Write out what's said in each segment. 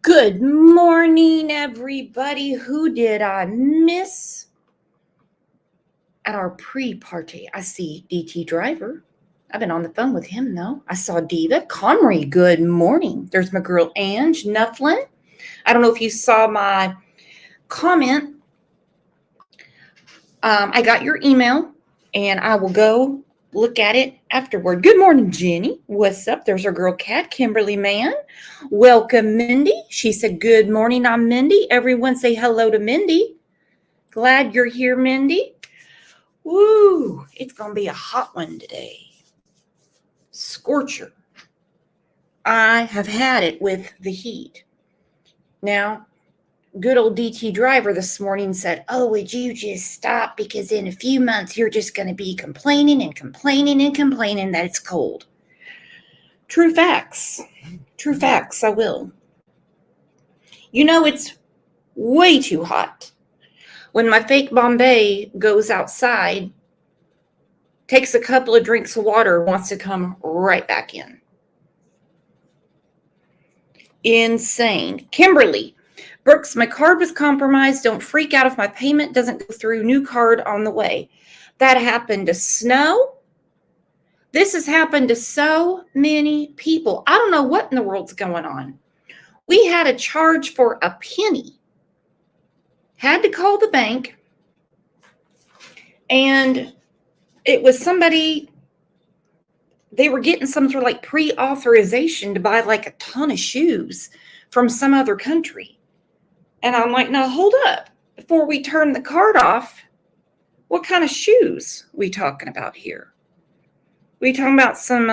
Good morning, everybody. Who did I miss at our pre-party? I see DT Driver. I've been on the phone with him, though. I saw Diva. Conry, good morning. There's my girl, Ange Nufflin. I don't know if you saw my comment. I got your email, and I will go look at it afterward. Good morning, Jenny. What's up? There's our girl, Kat, Kimberly Mann. Welcome, Mindy. She said, good morning, I'm Mindy. Everyone say hello to Mindy. Glad you're here, Mindy. Woo, it's going to be a hot one today. Scorcher. I have had it with the heat. Now, good old DT Driver this morning said, oh, would you just stop? Because in a few months, you're just going to be complaining and complaining and complaining that it's cold. True facts. True facts, I will. You know, it's way too hot. When my fake Bombay goes outside, takes a couple of drinks of water, wants to come right back in. Insane. Kimberly. Brooks, my card was compromised. Don't freak out if my payment doesn't go through. New card on the way. That happened to Snow. This has happened to so many people. I don't know what in the world's going on. We had a charge for a penny. Had to call the bank. And it was somebody, they were getting some sort of like pre-authorization to buy like a ton of shoes from some other country. And I'm like, now hold up. Before we turn the card off, what kind of shoes we talking about here? We talking about some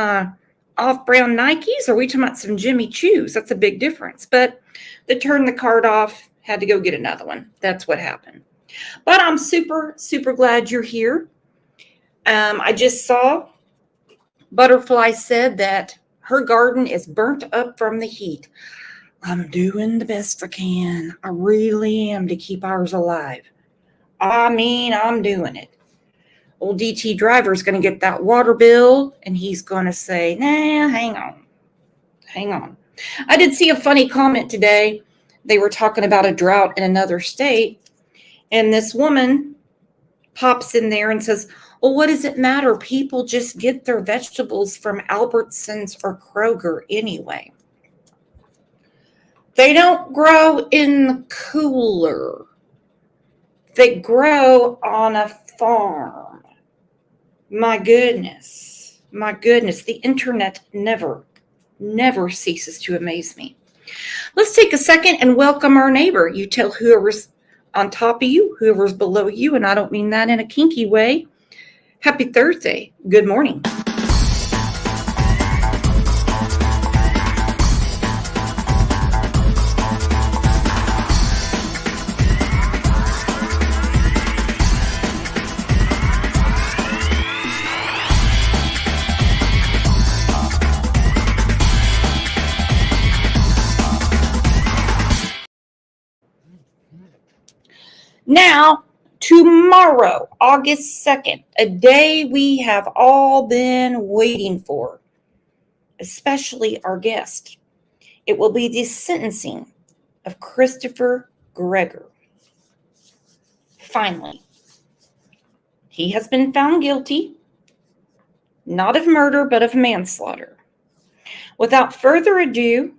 off-brand Nikes, or we talking about some Jimmy Choos? That's a big difference. But they turned the card off, had to go get another one. That's what happened. But I'm super, super glad you're here. I just saw Butterfly said that her garden is burnt up from the heat. I'm doing the best I can. I really am to keep ours alive. I mean, I'm doing it. Old DT Driver's going to get that water bill, and he's going to say, nah, hang on. I did see a funny comment today. They were talking about a drought in another state, and this woman pops in there and says, well, what does it matter? People just get their vegetables from Albertsons or Kroger anyway. They don't grow in the cooler. They grow on a farm. My goodness. The internet never ceases to amaze me. Let's take a second and welcome our neighbor. You tell whoever's on top of you, whoever's below you, and I don't mean that in a kinky way. Happy Thursday. Good morning. Now, tomorrow, August 2nd, a day we have all been waiting for, especially our guest. It will be the sentencing of Christopher Greger. Finally, he has been found guilty, not of murder, but of manslaughter. Without further ado,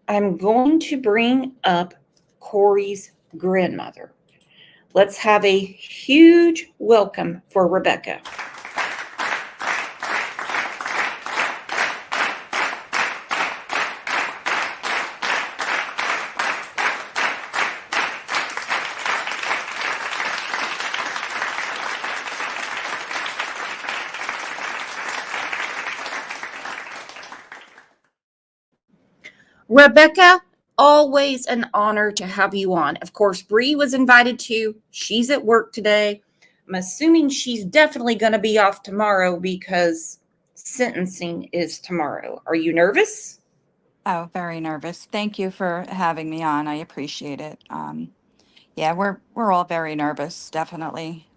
I'm going to bring up Corey's grandmother. Let's have a huge welcome for Rebecca. Rebecca, always an honor to have you on. Of course, Bree was invited too. She's at work today. I'm assuming she's definitely going to be off tomorrow because sentencing is tomorrow. Are you nervous? Oh, very nervous. Thank you for having me on. I appreciate it. Yeah, we're all very nervous, definitely.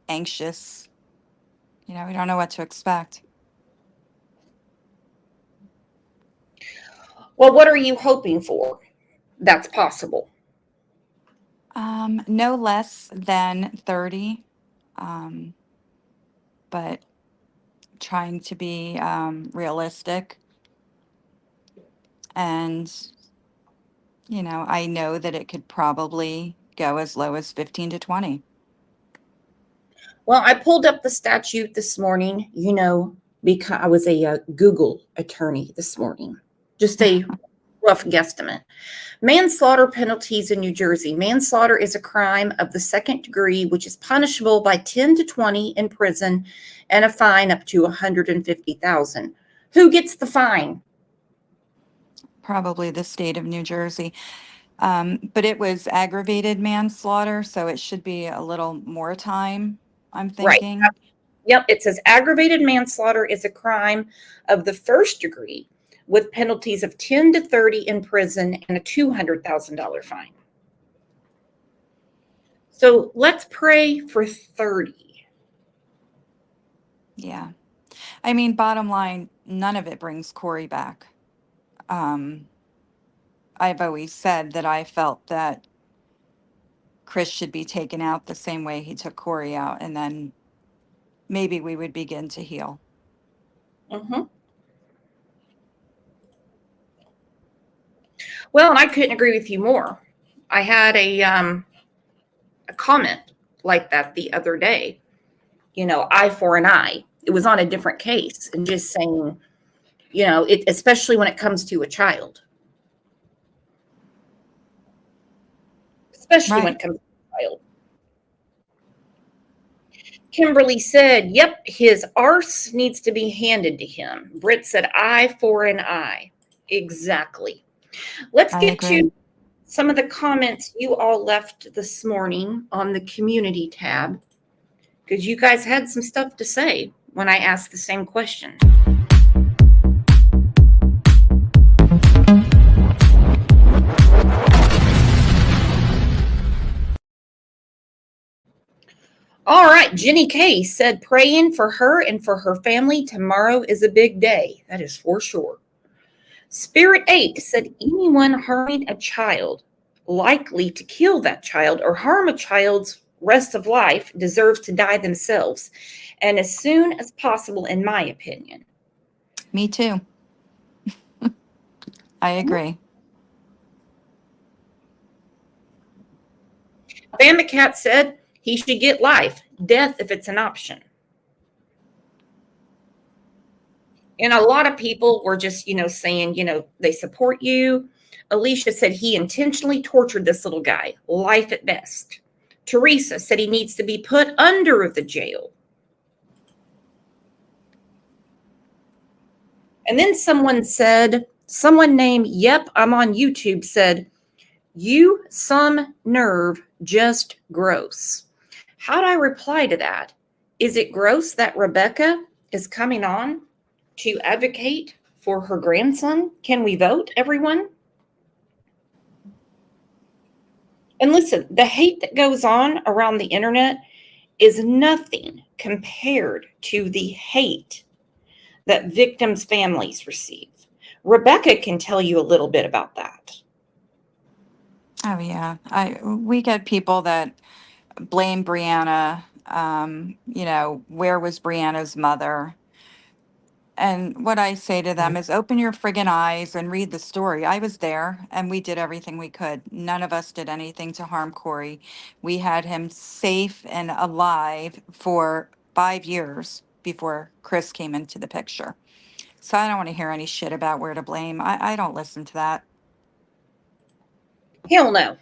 Anxious. We don't know what to expect. Well, what are you hoping for? that's possible. No less than 30, but trying to be realistic. And, I know that it could probably go as low as 15 to 20. Well, I pulled up the statute this morning, because I was a Google attorney this morning. Just a rough guesstimate. Manslaughter penalties in New Jersey. Manslaughter is a crime of the second degree, which is punishable by 10 to 20 in prison and a fine up to 150,000. Who gets the fine? Probably the state of New Jersey. But it was aggravated manslaughter, so it should be a little more time, I'm Right. thinking. Yep. It says aggravated manslaughter is a crime of the first degree with penalties of 10 to 30 in prison and a $200,000 fine. So let's pray for 30. Yeah. I mean, bottom line, none of it brings Corey back. I've always said that I felt that Chris should be taken out the same way he took Corey out, and then maybe we would begin to heal. Mm-hmm. Well, and I couldn't agree with you more. I had a comment like that the other day. Eye for an eye. It was on a different case, and just saying, it, especially when it comes to a child. Especially when it comes to a child. Kimberly said, yep, his arse needs to be handed to him. Britt said, eye for an eye. Exactly. Let's get to some of the comments you all left this morning on the community tab, because you guys had some stuff to say when I asked the same question. All right, Jenny K said, praying for her and for her family. Tomorrow is a big day. That is for sure. Spirit 8 said, anyone harming a child, likely to kill that child or harm a child's rest of life, deserves to die themselves, and as soon as possible, in my opinion. Me too. I agree. Bama Cat said he should get life, death if it's an option. And a lot of people were just, saying, they support you. Alicia said he intentionally tortured this little guy, life at best. Teresa said he needs to be put under the jail. And then someone named, yep, I'm on YouTube, said, you some nerve, just gross. How do I reply to that? Is it gross that Rebecca is coming on to advocate for her grandson? Can we vote, everyone? And listen, the hate that goes on around the internet is nothing compared to the hate that victims' families receive. Rebecca can tell you a little bit about that. Oh yeah, we get people that blame Breanna. Where was Breanna's mother? And what I say to them is open your friggin' eyes and read the story. I was there and we did everything we could. None of us did anything to harm Corey. We had him safe and alive for 5 years before Chris came into the picture. So I don't want to hear any shit about where to blame. I don't listen to that. Hell no.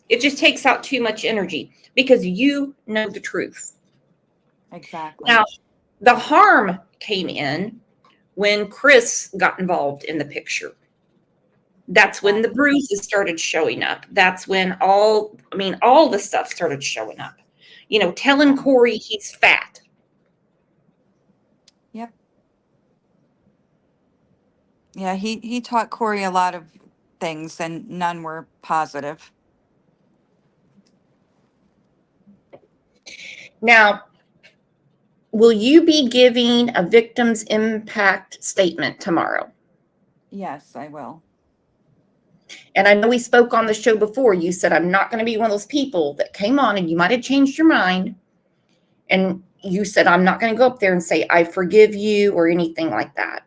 It just takes out too much energy because you know the truth. Exactly. Now, the harm came in when Chris got involved in the picture. That's when the bruises started showing up. That's when all the stuff started showing up. Telling Corey he's fat. Yep. Yeah, he taught Corey a lot of things and none were positive. Now, will you be giving a victim's impact statement tomorrow? Yes, I will. And I know we spoke on the show before. You said, I'm not going to be one of those people that came on and you might have changed your mind. And you said, I'm not going to go up there and say, I forgive you or anything like that.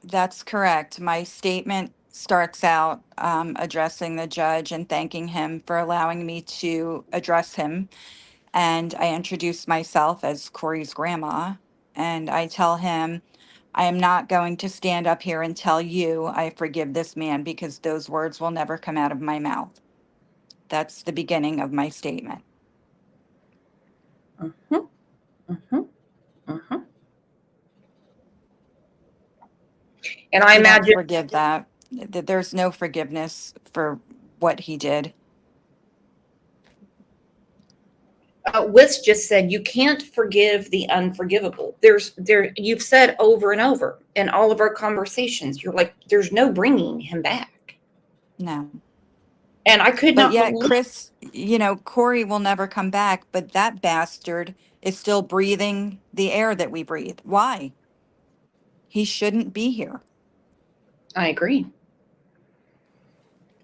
That's correct. My statement starts out addressing the judge and thanking him for allowing me to address him. And I introduce myself as Corey's grandma. And I tell him, I am not going to stand up here and tell you I forgive this man because those words will never come out of my mouth. That's the beginning of my statement. Mm-hmm, mm-hmm, mm-hmm. And I We don't imagine forgive that. There's no forgiveness for what he did. Witz just said you can't forgive the unforgivable. You've said over and over in all of our conversations, you're like, there's no bringing him back. No. And I could But not yet, believe. Chris, Corey will never come back, but that bastard is still breathing the air that we breathe. Why? He shouldn't be here. I agree.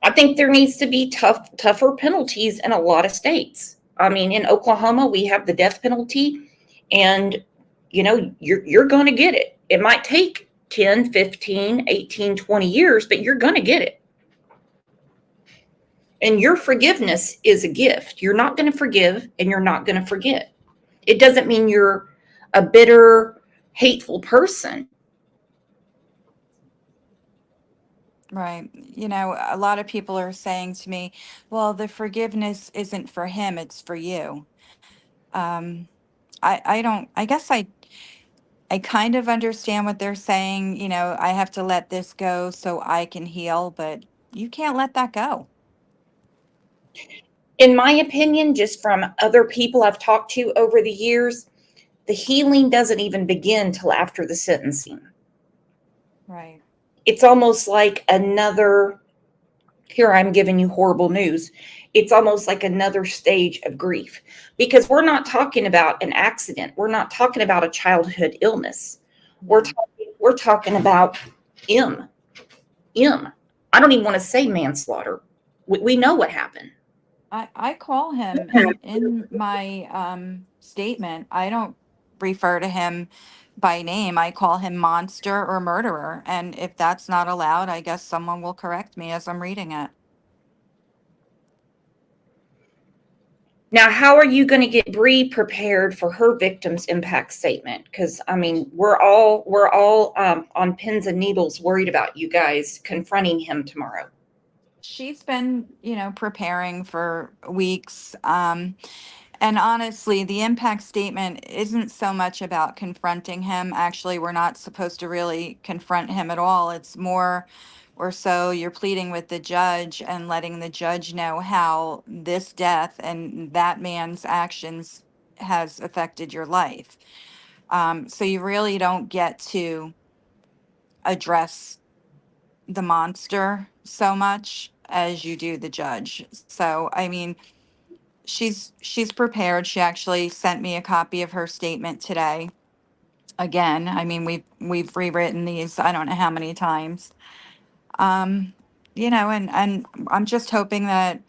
I think there needs to be tougher penalties in a lot of states. I mean, in Oklahoma, we have the death penalty, and you're going to get it. It might take 10, 15, 18, 20 years, but you're going to get it. And your forgiveness is a gift. You're not going to forgive and you're not going to forget. It doesn't mean you're a bitter, hateful person. Right. A lot of people are saying to me, well, the forgiveness isn't for him, it's for you. I don't, I guess I kind of understand what they're saying. I have to let this go so I can heal, but you can't let that go. In my opinion, just from other people I've talked to over the years, the healing doesn't even begin till after the sentencing. Right. It's almost like here I'm giving you horrible news. It's almost like another stage of grief because we're not talking about an accident. We're not talking about a childhood illness. No. We're talking about M. I don't even want to say manslaughter. We know what happened. I call him in my statement. I don't refer to him by name. I call him monster or murderer. And if that's not allowed, I guess someone will correct me as I'm reading it. Now, how are you going to get Bree prepared for her victim's impact statement? Because I mean, we're all on pins and needles, worried about you guys confronting him tomorrow. She's been, preparing for weeks. And honestly, the impact statement isn't so much about confronting him. Actually, we're not supposed to really confront him at all. It's more or so you're pleading with the judge and letting the judge know how this death and that man's actions has affected your life. So you really don't get to address the monster so much as you do the judge. So, I mean, she's prepared. She actually sent me a copy of her statement today. Again, I mean, we've rewritten these I don't know how many times. Um, and I'm just hoping that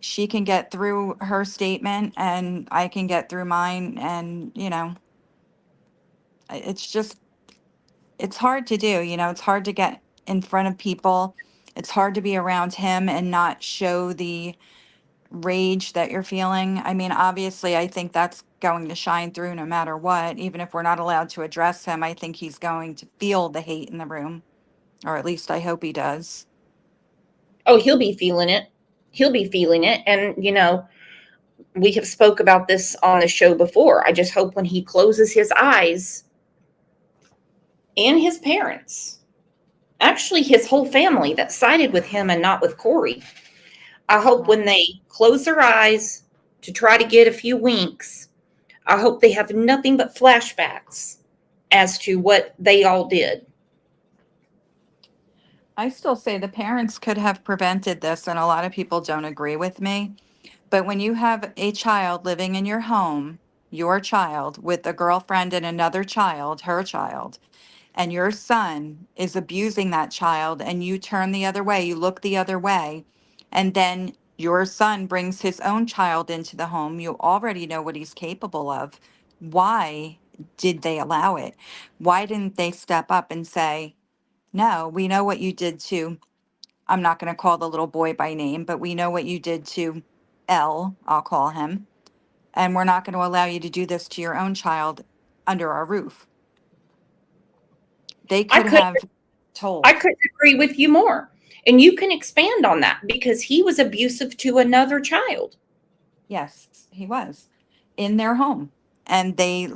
she can get through her statement and I can get through mine. And it's just it's hard to do. It's hard to get in front of people. It's hard to be around him and not show the rage that you're feeling. I mean, obviously, I think that's going to shine through no matter what. Even if we're not allowed to address him, I think he's going to feel the hate in the room, or at least I hope he does. Oh, he'll be feeling it. He'll be feeling it. And, we have spoke about this on the show before. I just hope when he closes his eyes and his parents, actually his whole family that sided with him and not with Corey, I hope Right. when they close their eyes to try to get a few winks, I hope they have nothing but flashbacks as to what they all did. I still say the parents could have prevented this, and a lot of people don't agree with me. But when you have a child living in your home, your child, with a girlfriend and another child, her child, and your son is abusing that child and you turn the other way, you look the other way, and then your son brings his own child into the home, you already know what he's capable of. Why did they allow it? Why didn't they step up and say, no, we know what you did to, I'm not going to call the little boy by name, but we know what you did to L, I'll call him, and we're not going to allow you to do this to your own child under our roof. They I could could have I told. couldn't agree with you more. And you can expand on that because he was abusive to another child. Yes, he was in their home. And they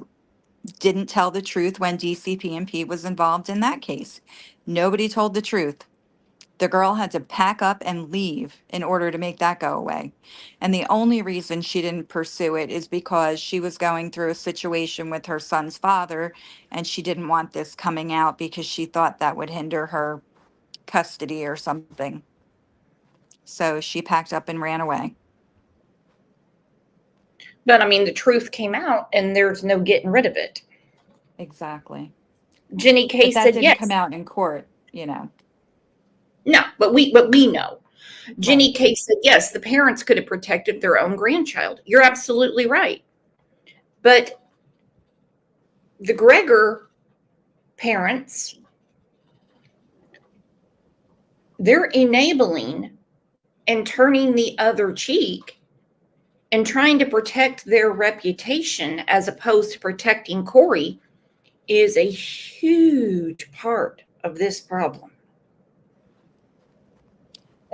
didn't tell the truth when DCP&P was involved in that case. Nobody told the truth. The girl had to pack up and leave in order to make that go away. And the only reason she didn't pursue it is because she was going through a situation with her son's father, and she didn't want this coming out because she thought that would hinder her custody or something. So she packed up and ran away. But I mean, the truth came out and there's no getting rid of it. Exactly. Jenny Kay But that said didn't come yes. out in court, you know. No, but we know. Jenny Right. Kay said yes, the parents could have protected their own grandchild. You're absolutely right. But the Gregor parents, they're enabling and turning the other cheek and trying to protect their reputation as opposed to protecting Corey is a huge part of this problem.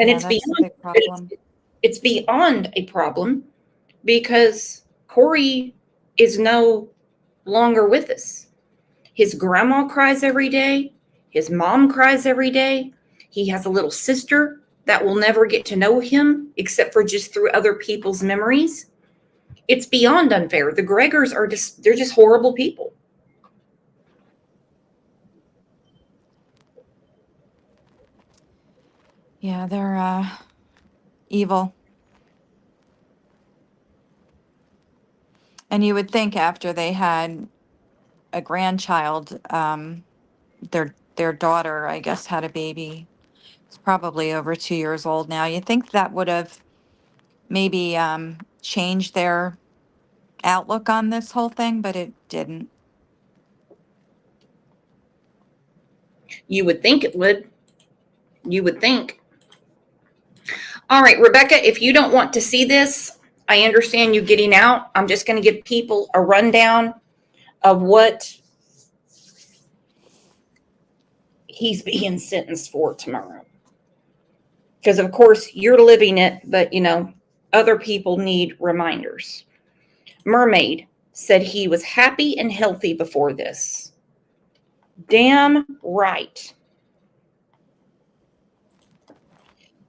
And Yeah, that's the big problem. it's beyond a problem because Corey is no longer with us. His grandma cries every day. His mom cries every day. He has a little sister that will never get to know him except for just through other people's memories. It's beyond unfair. The Gregors are they're just horrible people. Yeah, they're evil. And you would think after they had a grandchild, their daughter, I guess, had a baby. It's probably over 2 years old now. You think that would have maybe changed their outlook on this whole thing, but it didn't. You would think it would. You would think. All right, Rebecca, if you don't want to see this, I understand you getting out. I'm just going to give people a rundown of what he's being sentenced for tomorrow. Because, of course, you're living it, but, other people need reminders. Mermaid said he was happy and healthy before this. Damn right.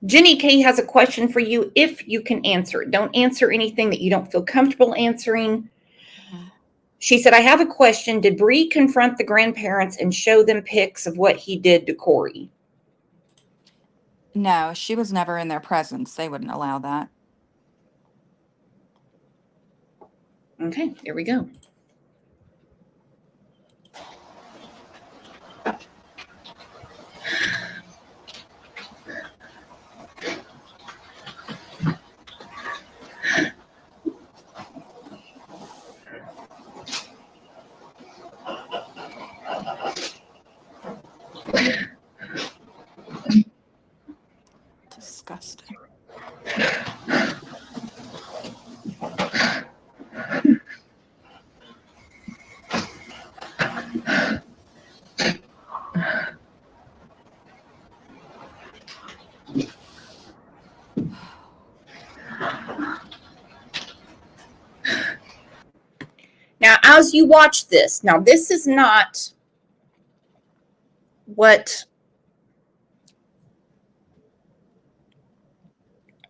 Jenny K has a question for you if you can answer it. Don't answer anything that you don't feel comfortable answering. Mhm. She said, I have a question. Did Bree confront the grandparents and show them pics of what he did to Corey? No, she was never in their presence. They wouldn't allow that. Okay, here we go. Disgusting. Now, as you watch this, now this is not what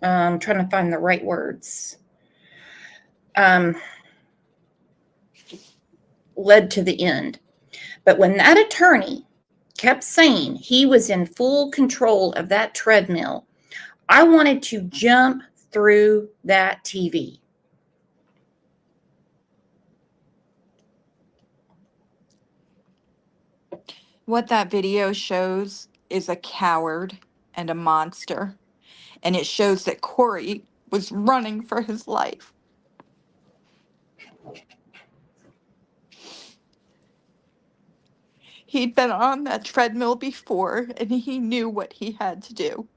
I'm trying to find the right words. Led to the end. But when that attorney kept saying he was in full control of that treadmill, I wanted to jump through that TV. What that video shows is a coward and a monster. And it shows that Corey was running for his life. He'd been on that treadmill before and he knew what he had to do.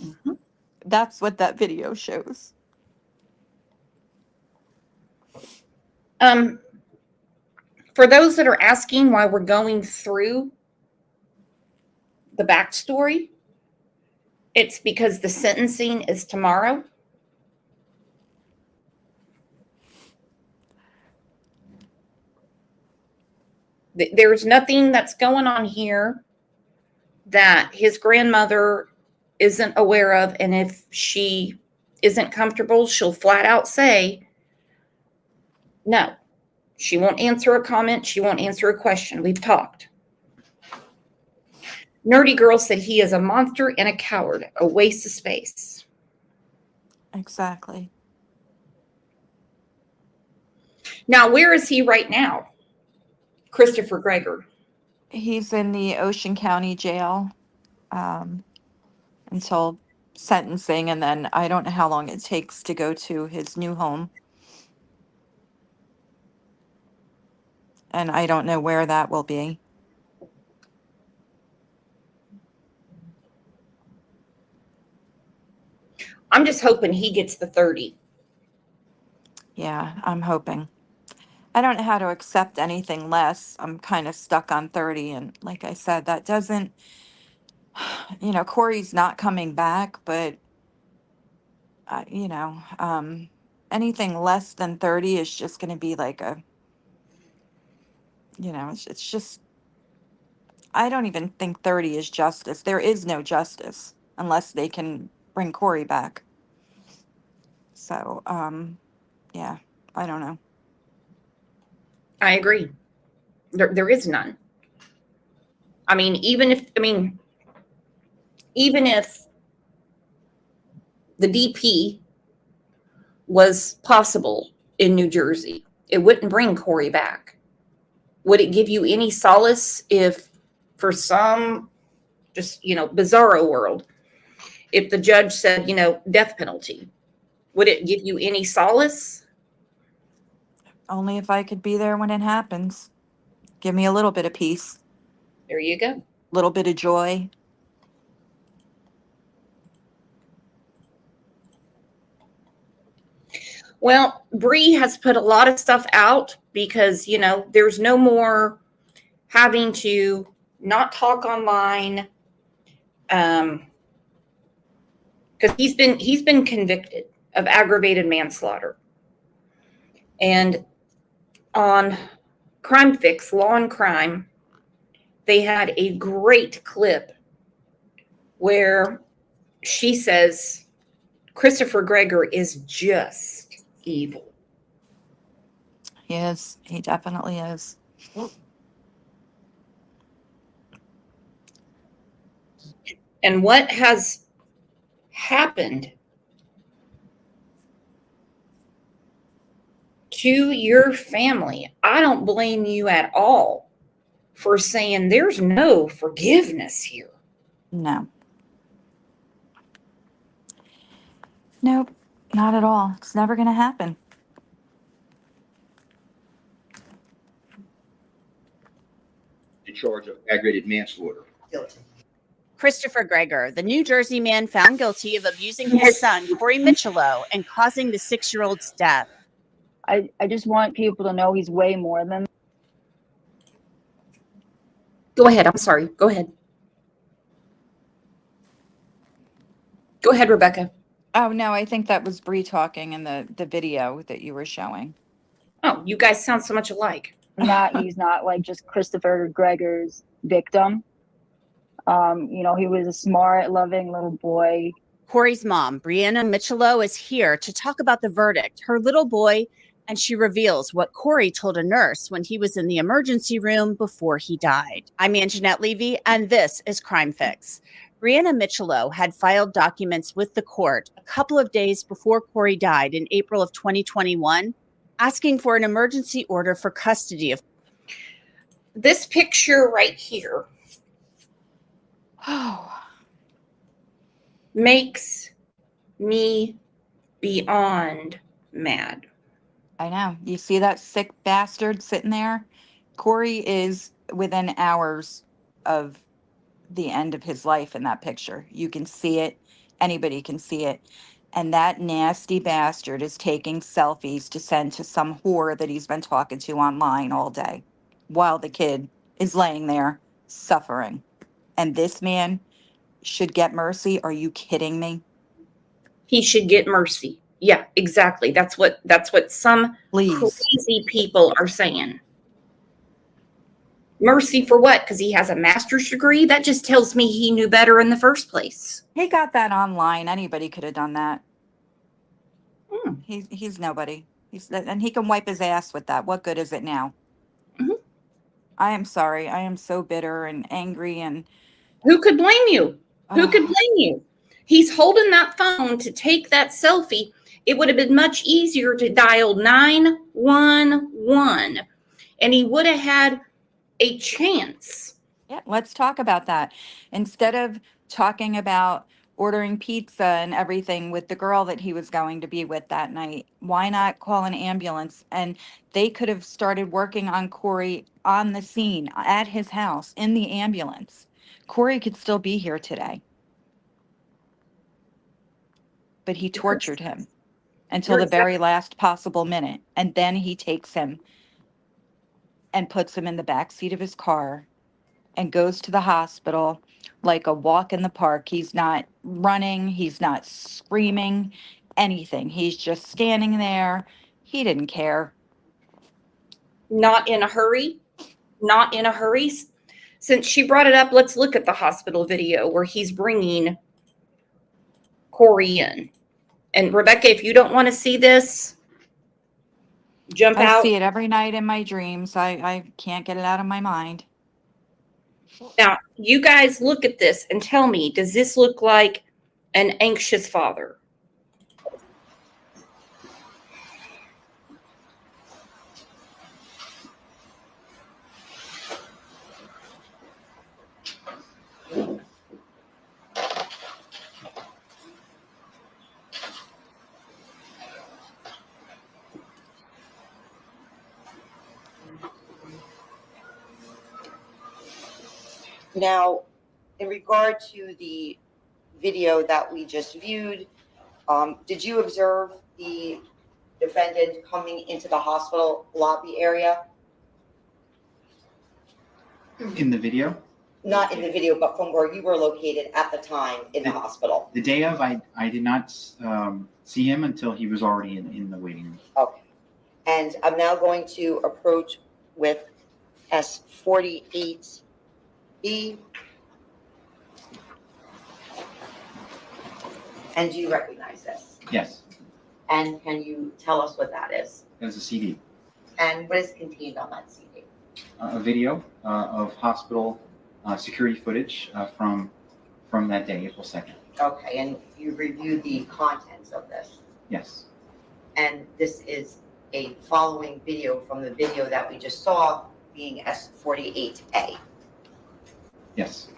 Mhm. That's what that video shows. For those that are asking why we're going through the backstory, it's because the sentencing is tomorrow. There's nothing that's going on here that his grandmother isn't aware of. And if she isn't comfortable, she'll flat out say, no, she won't answer a comment. She won't answer a question. We've talked. Nerdy Girl said he is a monster and a coward, a waste of space. Exactly. Now, where is he right now? Christopher Greger. He's in the Ocean County jail until sentencing, and then I don't know how long it takes to go to his new home. And I don't know where that will be. I'm just hoping he gets the 30. Yeah, I'm hoping. I don't know how to accept anything less. I'm kind of stuck on 30. And like I said, that doesn't, Corey's not coming back, but, anything less than 30 is just going to be like it's just, I don't even think 30 is justice. There is no justice unless they can bring Corey back. So, yeah, I don't know. I agree. There is none. Even if the DP was possible in New Jersey, it wouldn't bring Corey back. Would it give you any solace if, for some just, bizarro world, if the judge said, death penalty? Would it give you any solace? Only if I could be there when it happens. Give me a little bit of peace, There you go. a little bit of joy. Well, Bree has put a lot of stuff out because, there's no more having to not talk online. Because he's been convicted of aggravated manslaughter. And on Crime Fix, Law and Crime, they had a great clip where she says Christopher Greger is just evil. He is. He definitely is. And what has happened to your family, I don't blame you at all for saying there's no forgiveness here. No. Nope, not at all. It's never going to happen. In charge of aggravated manslaughter. Christopher Greger, the New Jersey man found guilty of abusing his son, Loudin-Micciolo, and causing the 6-year-old's death. I just want people to know he's way more than. Go ahead. I'm sorry. Go ahead. Go ahead, Rebecca. Oh, no, I think that was Bree talking in the video that you were showing. Oh, you guys sound so much alike. He's not like just Christopher Greger's victim. He was a smart, loving little boy. Corey's mom, Breanna Micciolo, is here to talk about the verdict, her little boy, and she reveals what Corey told a nurse when he was in the emergency room before he died. I'm Anjanette Levy, and this is Crime Fix. Breanna Micciolo had filed documents with the court a couple of days before Corey died in April of 2021, asking for an emergency order for custody of. this picture right here Oh, makes me beyond mad. I know. You see that sick bastard sitting there? Corey is within hours of the end of his life in that picture. You can see it. Anybody can see it. And that nasty bastard is taking selfies to send to some whore that he's been talking to online all day while the kid is laying there suffering. And this man should get mercy. Are you kidding me? He should get mercy. Yeah, exactly. That's what some Please. crazy people are saying. Mercy for what? Because he has a master's degree? That just tells me he knew better in the first place. He got that online. Anybody could have done that. Hmm. He's nobody. And he can wipe his ass with that. What good is it now? Mhm. I am sorry. I am so bitter and angry and Who could blame you? Who could Ugh. blame you? He's holding that phone to take that selfie. It would have been much easier to dial 911, and he would have had a chance. Yeah, let's talk about that. Instead of talking about ordering pizza and everything with the girl that he was going to be with that night, why not call an ambulance? And they could have started working on Corey on the scene at his house in the ambulance. Corey could still be here today. But he tortured him until You're the very last possible minute. And then he takes him and puts him in the back seat of his car and goes to the hospital like a walk in the park. He's not running, he's not screaming, anything. He's just standing there. He didn't care. not in a hurry. Not in a hurry. Since she brought it up, let's look at the hospital video where he's bringing Corey in. And Rebecca, if you don't want to see this, jump I out. see it every night in my dreams. I can't get it out of my mind. Now, you guys look at this and tell me, does this look like an anxious father? Now, in regard to the video that we just viewed, did you observe the defendant coming into the hospital lobby area? In the video? Not in the video, but from where you were located at the time in the hospital. The day of, I did not see him until he was already in the waiting room. Okay. And I'm now going to approach with S48B. And do you recognize this? Yes, And can you tell us what that is? it was a CD. And what is contained on that CD? A video of hospital security footage from that day, April 2nd. Okay, and you reviewed the contents of this. Yes, And this is a following video from the video that we just saw, being S48A. yes,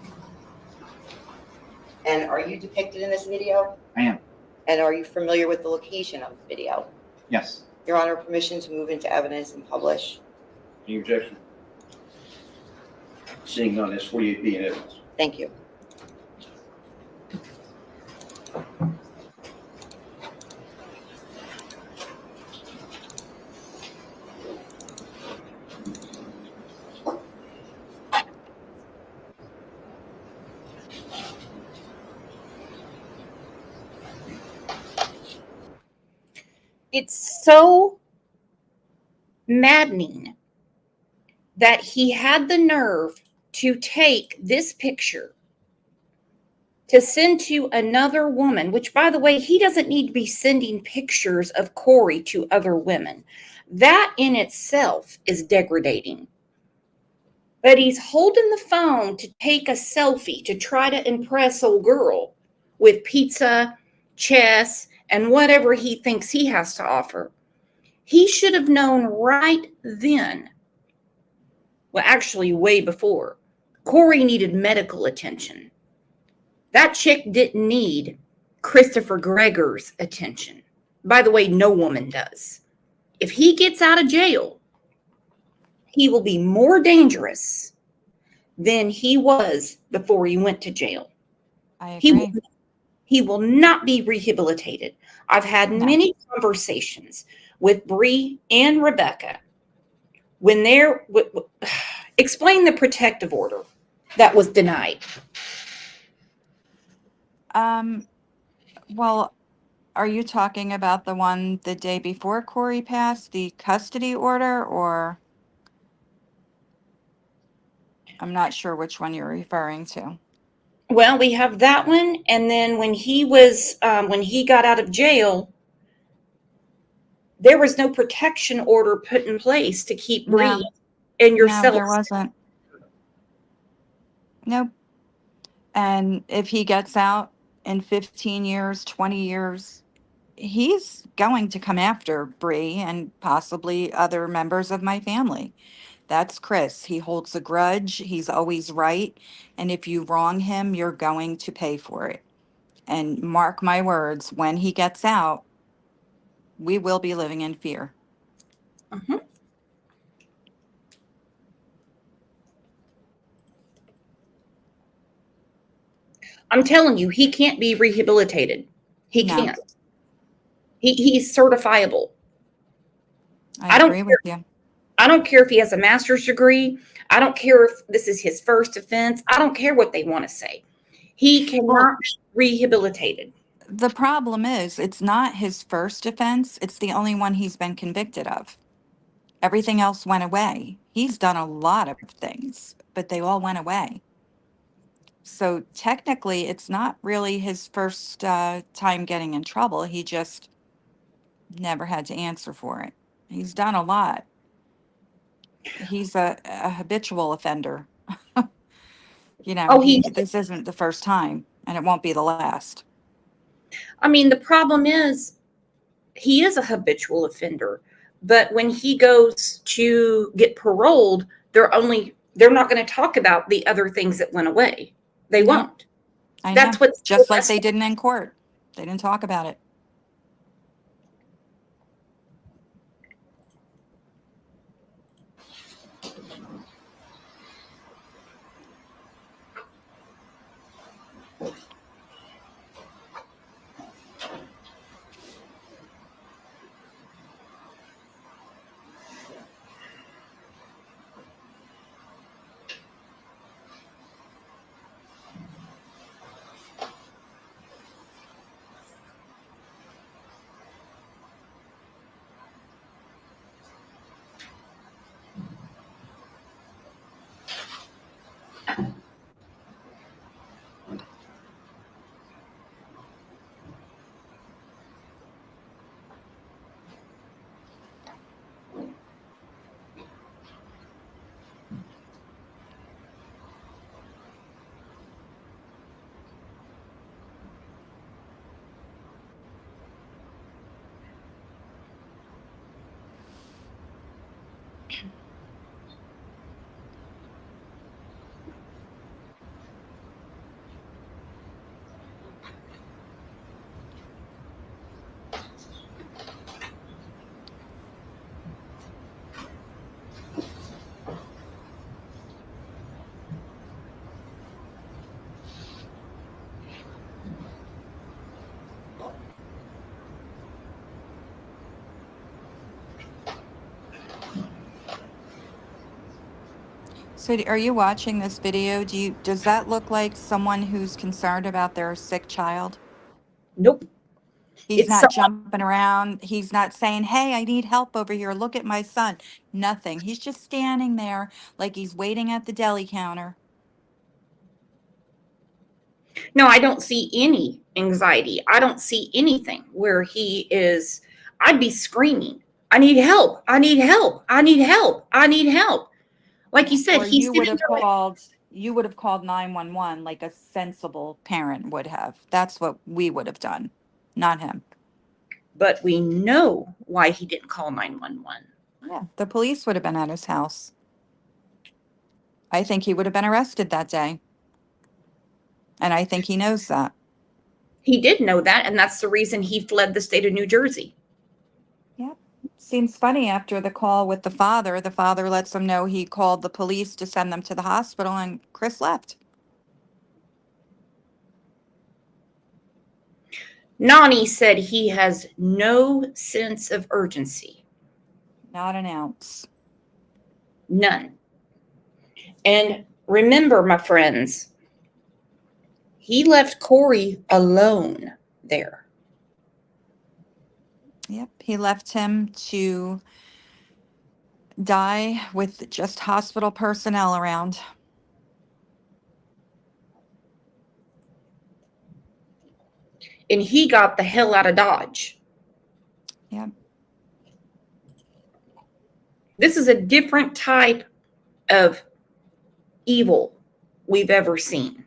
And are you depicted in this video? I am. And are you familiar with the location of the video? Yes. Your Honor, permission to move into evidence and publish. Any objection? Seeing none, S48B in evidence. Thank you. It's so maddening that he had the nerve to take this picture to send to another woman, which, by the way, he doesn't need to be sending pictures of Corey to other women. That in itself is degrading. But he's holding the phone to take a selfie to try to impress old girl with pizza, chess, and whatever he thinks he has to offer. He should have known right then Well, actually, way before. Corey needed medical attention. That chick didn't need Christopher Gregor's attention. By the way, no woman does. If he gets out of jail, he will be more dangerous than he was before he went to jail. I He agree. he will not be rehabilitated. I've had No. many conversations with Bree and Rebecca when they're explain the protective order that was denied. Well, are you talking about the one the day before Corey passed, the custody order, or I'm not sure which one you're referring to. Well, we have that one, and then when he got out of jail, there was no protection order put in place to keep No. Bree and No, yourself. there wasn't. Nope. And if he gets out in 15 years, 20 years, he's going to come after Bree and possibly other members of my family. That's Chris. He holds a grudge. He's always right. And if you wrong him, you're going to pay for it. And mark my words, when he gets out, we will be living in fear. Mhm. I'm telling you, he can't be rehabilitated. He No. can't. He's certifiable. I don't agree with you. I don't care if he has a master's degree. I don't care if this is his first offense. I don't care what they want to say. He cannot be rehabilitated. The problem is, it's not his first offense. It's the only one he's been convicted of. Everything else went away. He's done a lot of things, but they all went away. So technically, it's not really his first time getting in trouble. He just never had to answer for it. He's done a lot. He's a habitual offender. You know, Oh, this isn't the first time, and it won't be the last. I mean, the problem is he is a habitual offender, but when he goes to get paroled, they're not going to talk about the other things that went away. They No. won't. I That's know. what's Just like they didn't in court. They didn't talk about it. So are you watching this video? Does that look like someone who's concerned about their sick child? Nope. He's It's not jumping around. He's not saying, "Hey, I need help over here. Look at my son." Nothing. He's just standing there like he's waiting at the deli counter. No, I don't see any anxiety. I don't see anything where he is. I'd be screaming, I need help. I need help. I need help. I need help. Like you said, Or he's you would sitting have there like, called 911 like a sensible parent would have. That's what we would have done, not him. but we know why he didn't call 911. Yeah, the police would have been at his house. I think he would have been arrested that day. And I think he knows that. He did know that, and that's the reason he fled the state of New Jersey. Yep. Seems funny after the call with the father lets him know he called the police to send them to the hospital, and Chris left. Nani said he has no sense of urgency. Not an ounce. None. And remember, my friends, he left Corey alone there. Yep. He left him to die with just hospital personnel around. And he got the hell out of Dodge. Yep. This is a different type of evil we've ever seen.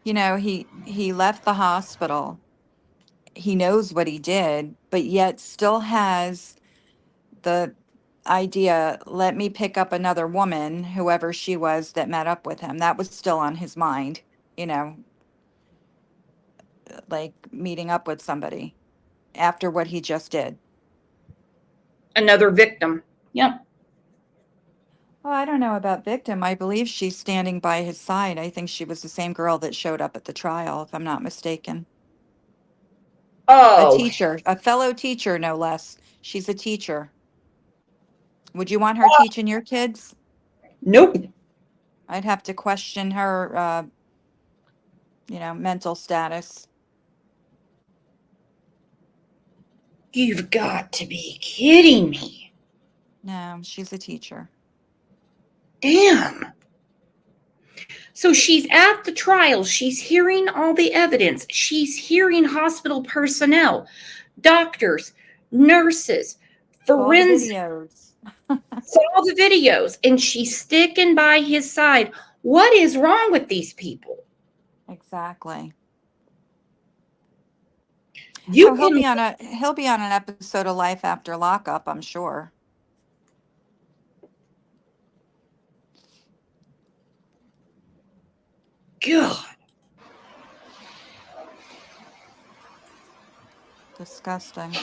You know, he left the hospital. He knows what he did, but yet still has the idea, let me pick up another woman, whoever she was that met up with him. That was still on his mind, you know, like meeting up with somebody after what he just did. Another victim. Yep. Oh, I don't know about victim. I believe she's standing by his side. I think she was the same girl that showed up at the trial, if I'm not mistaken. A Oh, teacher, a fellow teacher, no less. She's a teacher. Would you want her teaching your kids? nope. I'd have to question her, mental status. You've got to be kidding me. No, she's a teacher. Damn. So she's at the trial. She's hearing all the evidence. She's hearing hospital personnel, doctors, nurses, forensic. Videos. Saw the videos, and she's sticking by his side. What is wrong with these people? Exactly. You He'll can, be on an episode of Life After Lockup, I'm sure. God. Disgusting.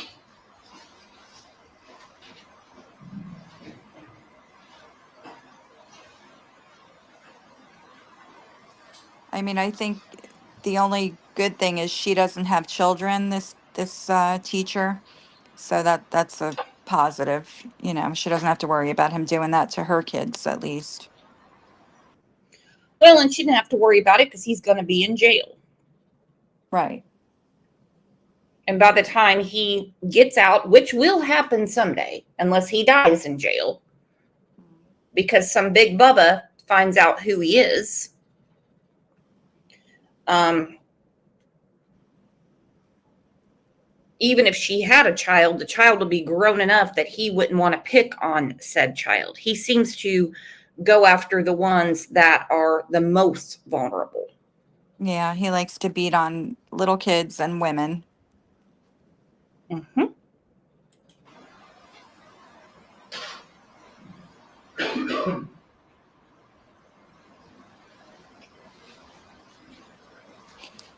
I mean, I think the only good thing is she doesn't have children, this teacher. So that's a positive. You know, she doesn't have to worry about him doing that to her kids, at least. Well, and she didn't have to worry about it because he's going to be in jail. Right. And by the time he gets out, which will happen someday, unless he dies in jail, because some big bubba finds out who he is. Even if she had a child, the child will be grown enough that he wouldn't want to pick on said child. He seems to go after the ones that are the most vulnerable. Yeah, he likes to beat on little kids and women. Mm-hmm.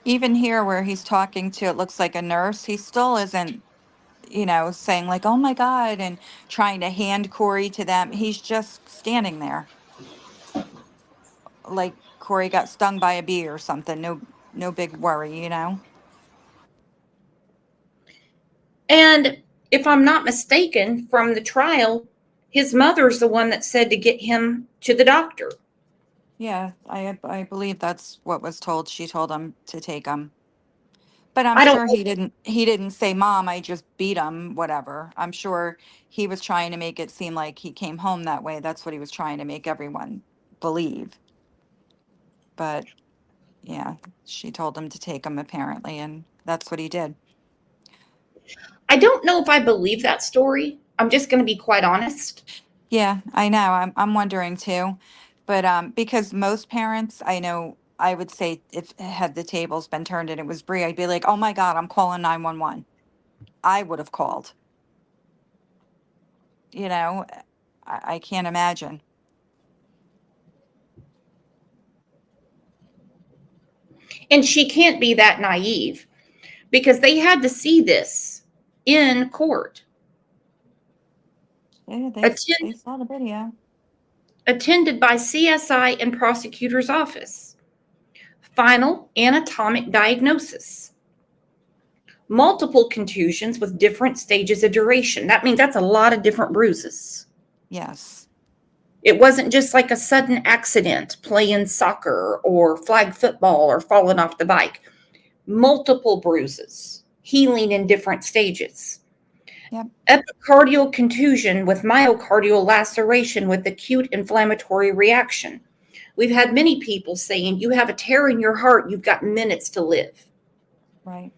Even here where he's talking to, it looks like a nurse, he still isn't, saying like, oh my God, and trying to hand Corey to them. He's just standing there. Like Corey got stung by a bee or something. No big worry, And if I'm not mistaken, from the trial, his mother's the one that said to get him to the doctor. Yeah, I believe that's what was told. She told him to take him. But I'm I don't sure he didn't say, Mom, I just beat him, whatever. I'm sure he was trying to make it seem like he came home that way. That's what he was trying to make everyone believe. But yeah, she told him to take him apparently, and that's what he did. I don't know if I believe that story. I'm just going to be quite honest. Yeah, I know. I'm wondering too. But because most parents, I know, I would say if had the tables been turned and it was Bree, I'd be like, oh my God, I'm calling 911. I would have called. you know, I can't imagine. And she can't be that naive because they had to see this in court. Yeah, they Attend, saw the video. attended by CSI and prosecutor's office. Final anatomic diagnosis. Multiple contusions with different stages of duration. That means that's a lot of different bruises. Yes. It wasn't just like a sudden accident playing soccer or flag football or falling off the bike. Multiple bruises, healing in different stages. Yep. Epicardial contusion with myocardial laceration with acute inflammatory reaction. We've had many people saying, you have a tear in your heart, you've got minutes to live. Right.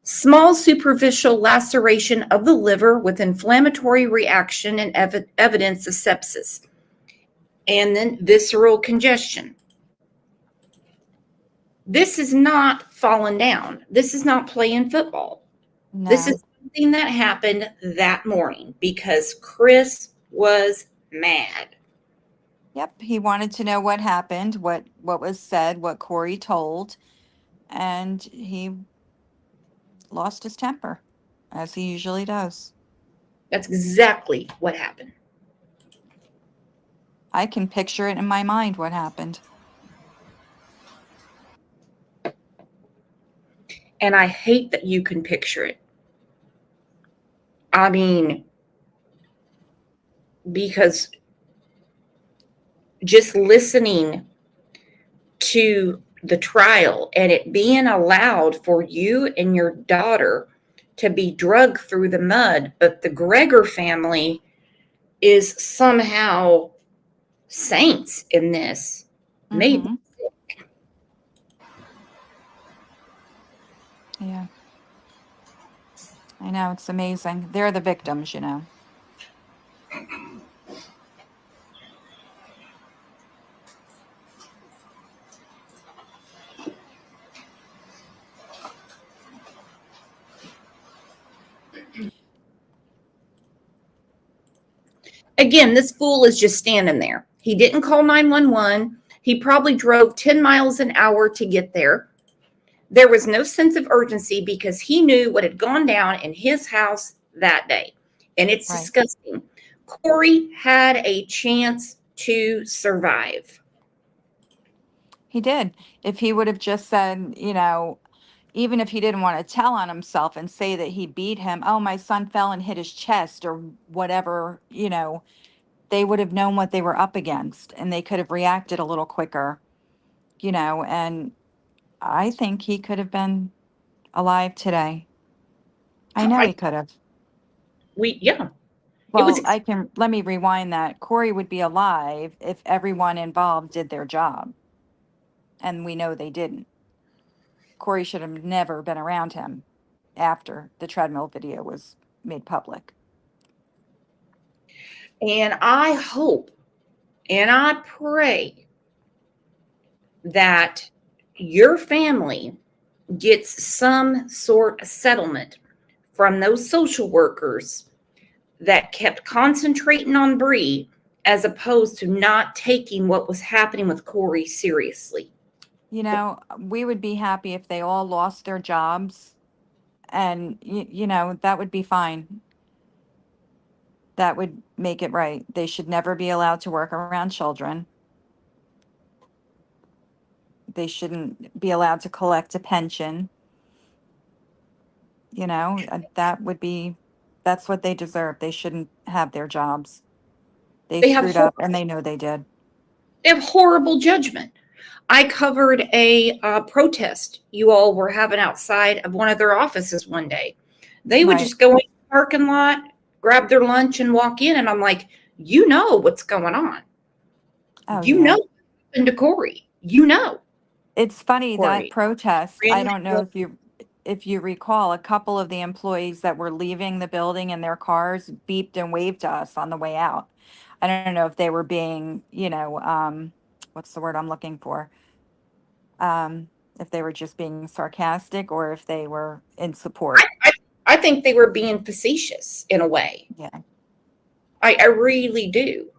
Small superficial laceration of the liver with inflammatory reaction and evidence of sepsis. And then visceral congestion. This is not falling down. This is not playing football. No. This is something that happened that morning because Chris was mad. Yep. He wanted to know what happened, what was said, what Corey told, and he lost his temper, as he usually does. That's exactly what happened. I can picture it in my mind what happened. And I hate that you can picture it. I mean, because just listening to the trial and it being allowed for you and your daughter to be dragged through the mud, but the Gregor family is somehow saints in this, made Mhm. Yeah. I know, it's amazing. They're the victims, you know. Again, this fool is just standing there. He didn't call 911. He probably drove 10 miles an hour to get there. There was no sense of urgency because he knew what had gone down in his house that day. And it's Right. disgusting. Corey had a chance to survive. He did. If he would have just said, you know, even if he didn't want to tell on himself and say that he beat him, oh, my son fell and hit his chest or whatever, you know, they would have known what they were up against and they could have reacted a little quicker, you know, and I think he could have been alive today. I know he could have. Yeah. Well, let me rewind that. Corey would be alive if everyone involved did their job. And we know they didn't. Corey should have never been around him after the treadmill video was made public. And I hope and I pray that your family gets some sort of settlement from those social workers that kept concentrating on Bree as opposed to not taking what was happening with Corey seriously. You know, we would be happy if they all lost their jobs and, you know, that would be fine. That would make it right. They should never be allowed to work around children. They shouldn't be allowed to collect a pension. You know, that's what they deserve. They shouldn't have their jobs. They They have screwed up and they know they did. They have horrible judgment. I covered a protest you all were having outside of one of their offices one day. They would Right. just go in the parking lot, grab their lunch, and walk in. And I'm like, you know what's going on. Oh, You yeah. know what happened to Corey. You know. It's funny that Corey. protest, I Breanna don't know if you recall, a couple of the employees that were leaving the building in their cars beeped and waved to us on the way out. I don't know if they were being, you know, what's the word I'm looking for? If they were just being sarcastic or if they were in support. I think they were being facetious in a way. Yeah. I really do.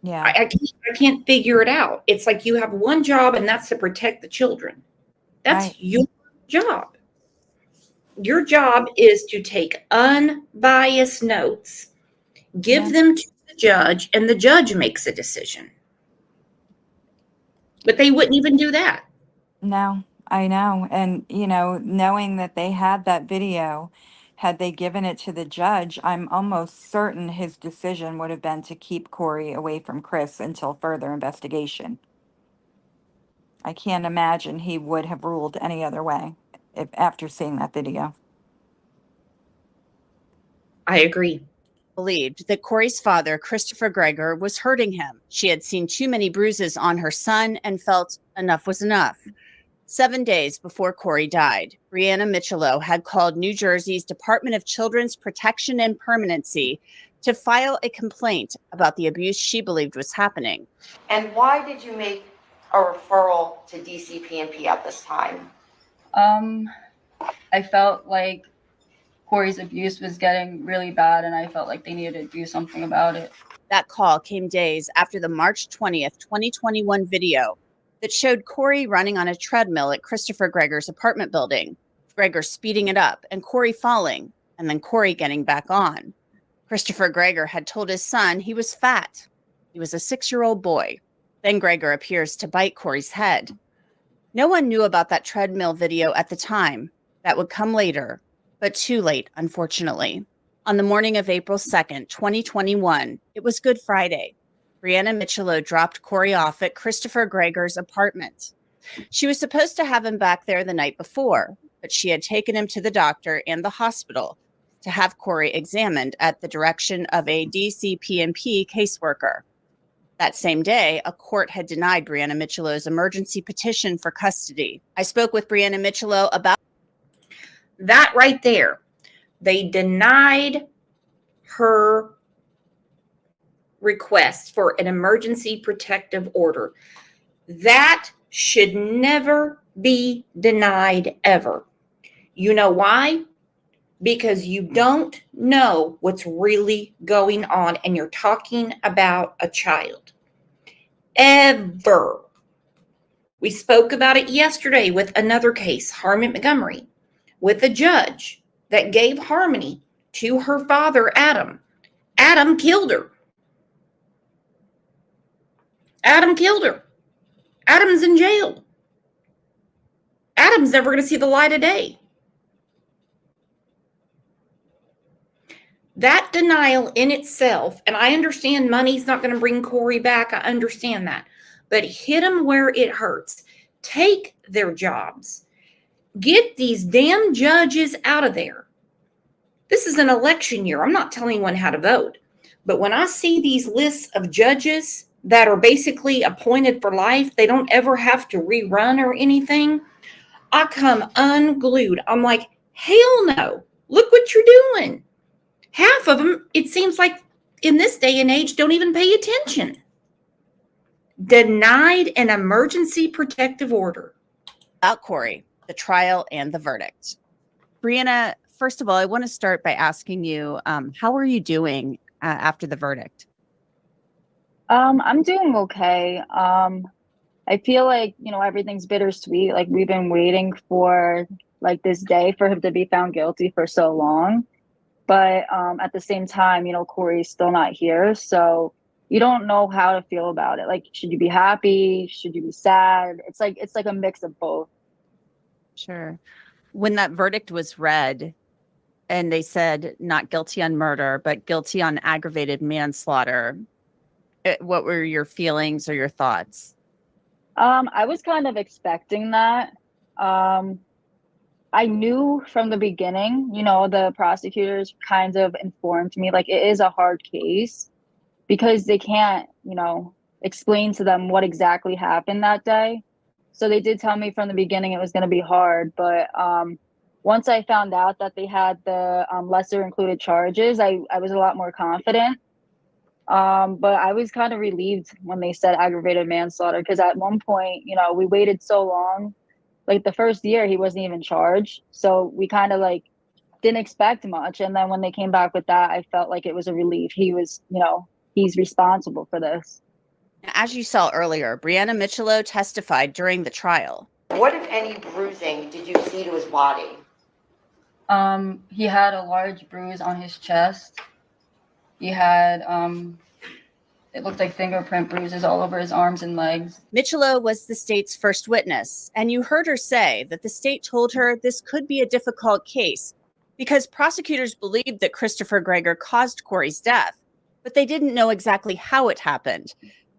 Yeah. I can't figure it out. It's like you have one job, and that's to protect the children. That's Right. your job. Your job is to take unbiased notes, give Yeah. them to the judge, and the judge makes a decision. But they wouldn't even do that. No, I know. And, knowing that they had that video, had they given it to the judge, I'm almost certain his decision would have been to keep Corey away from Chris until further investigation. I can't imagine he would have ruled any other way if after seeing that video. I agree. Believed that Corey's father, Christopher Gregor, was hurting him. She had seen too many bruises on her son and felt enough was enough. 7 days before Corey died, Loudin-Micciolo had called New Jersey's Department of Children's Protection and Permanency to file a complaint about the abuse she believed was happening. And why did you make a referral to DCP&P at this time? I felt like Corey's abuse was getting really bad, and I felt like they needed to do something about it. That call came days after the March 20th, 2021 video that showed Corey running on a treadmill at Christopher Gregor's apartment building, Gregor speeding it up, and Corey falling, and then Corey getting back on. Christopher Gregor had told his son he was fat. He was a 6-year-old boy. Then Gregor appears to bite Corey's head. No one knew about that treadmill video at the time. That would come later, but too late, unfortunately. On the morning of April 2nd, 2021, it was Good Friday. Loudin-Micciolo dropped Corey off at Christopher Gregor's apartment. She was supposed to have him back there the night before, but she had taken him to the doctor and the hospital to have Corey examined at the direction of a DCP&P caseworker. That same day, a court had denied Loudin-Micciolo's emergency petition for custody. I spoke with Loudin-Micciolo about That right there. They denied her request for an emergency protective order. That should never be denied ever. You know why? Because you don't know what's really going on, and you're talking about a child. Ever. We spoke about it yesterday with another case, Harmon Montgomery, with a judge that gave Harmony to her father, Adam. Adam killed her. Adam killed her. Adam's in jail. Adam's never going to see the light of day. That denial in itself, and I understand money's not going to bring Corey back. I understand that. But hit them where it hurts. Take their jobs. Get these damn judges out of there. This is an election year. I'm not telling anyone how to vote. But when I see these lists of judges that are basically appointed for life, they don't ever have to rerun or anything, I come unglued. I'm like, hell no. Look what you're doing. Half of them, it seems like in this day and age, don't even pay attention. Denied an emergency protective order. about Corey, the trial, and the verdict. Breanna, first of all, I want to start by asking you, how are you doing after the verdict? I'm doing okay. I feel like, everything's bittersweet. Like, we've been waiting for this day for him to be found guilty for so long. But at the same time, Corey's still not here. So you don't know how to feel about it. Like, should you be happy? Should you be sad? It's like a mix of both. Sure. When that verdict was read and they said not guilty on murder, but guilty on aggravated manslaughter, what were your feelings or your thoughts? I was kind of expecting that. I knew from the beginning, the prosecutors kind of informed me, it is a hard case because they can't, explain to them what exactly happened that day. So they did tell me from the beginning it was going to be hard. But once I found out that they had the lesser included charges, I was a lot more confident. But I was kind of relieved when they said aggravated manslaughter, because at one point, we waited so long. Like the first year, he wasn't even charged. So we kind of didn't expect much. And then when they came back with that, I felt like it was a relief. He was, he's responsible for this. As you saw earlier, Loudin-Micciolo testified during the trial. What, if any, bruising did you see to his body? He had a large bruise on his chest. He had, it looked like fingerprint bruises all over his arms and legs. Micciolo was the state's first witness, and you heard her say that the state told her this could be a difficult case because prosecutors believed that Christopher Greger caused Corey's death, but they didn't know exactly how it happened.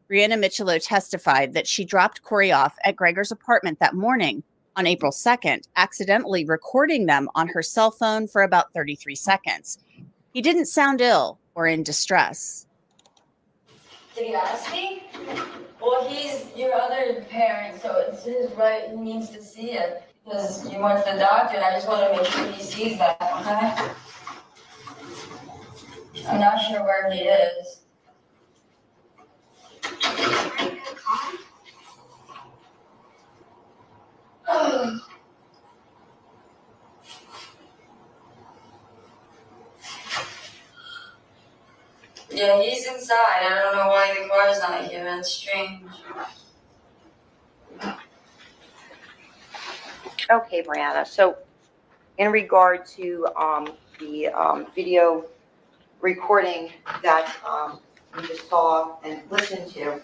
Breanna testified that she dropped Corey off at Greger's apartment that morning on April 2nd, accidentally recording them on her cell phone for about 33 seconds. He didn't sound ill or in distress. Did he ask me? Well, he's your other parent, so it's his right. He needs to see it because you went to the doctor, and I just want to make sure he sees that, okay? I'm not sure where he is. Yeah, he's inside. I don't know why the car's not here. It's strange. Okay, Breanna. So, in regard to the video recording that you just saw and listened to,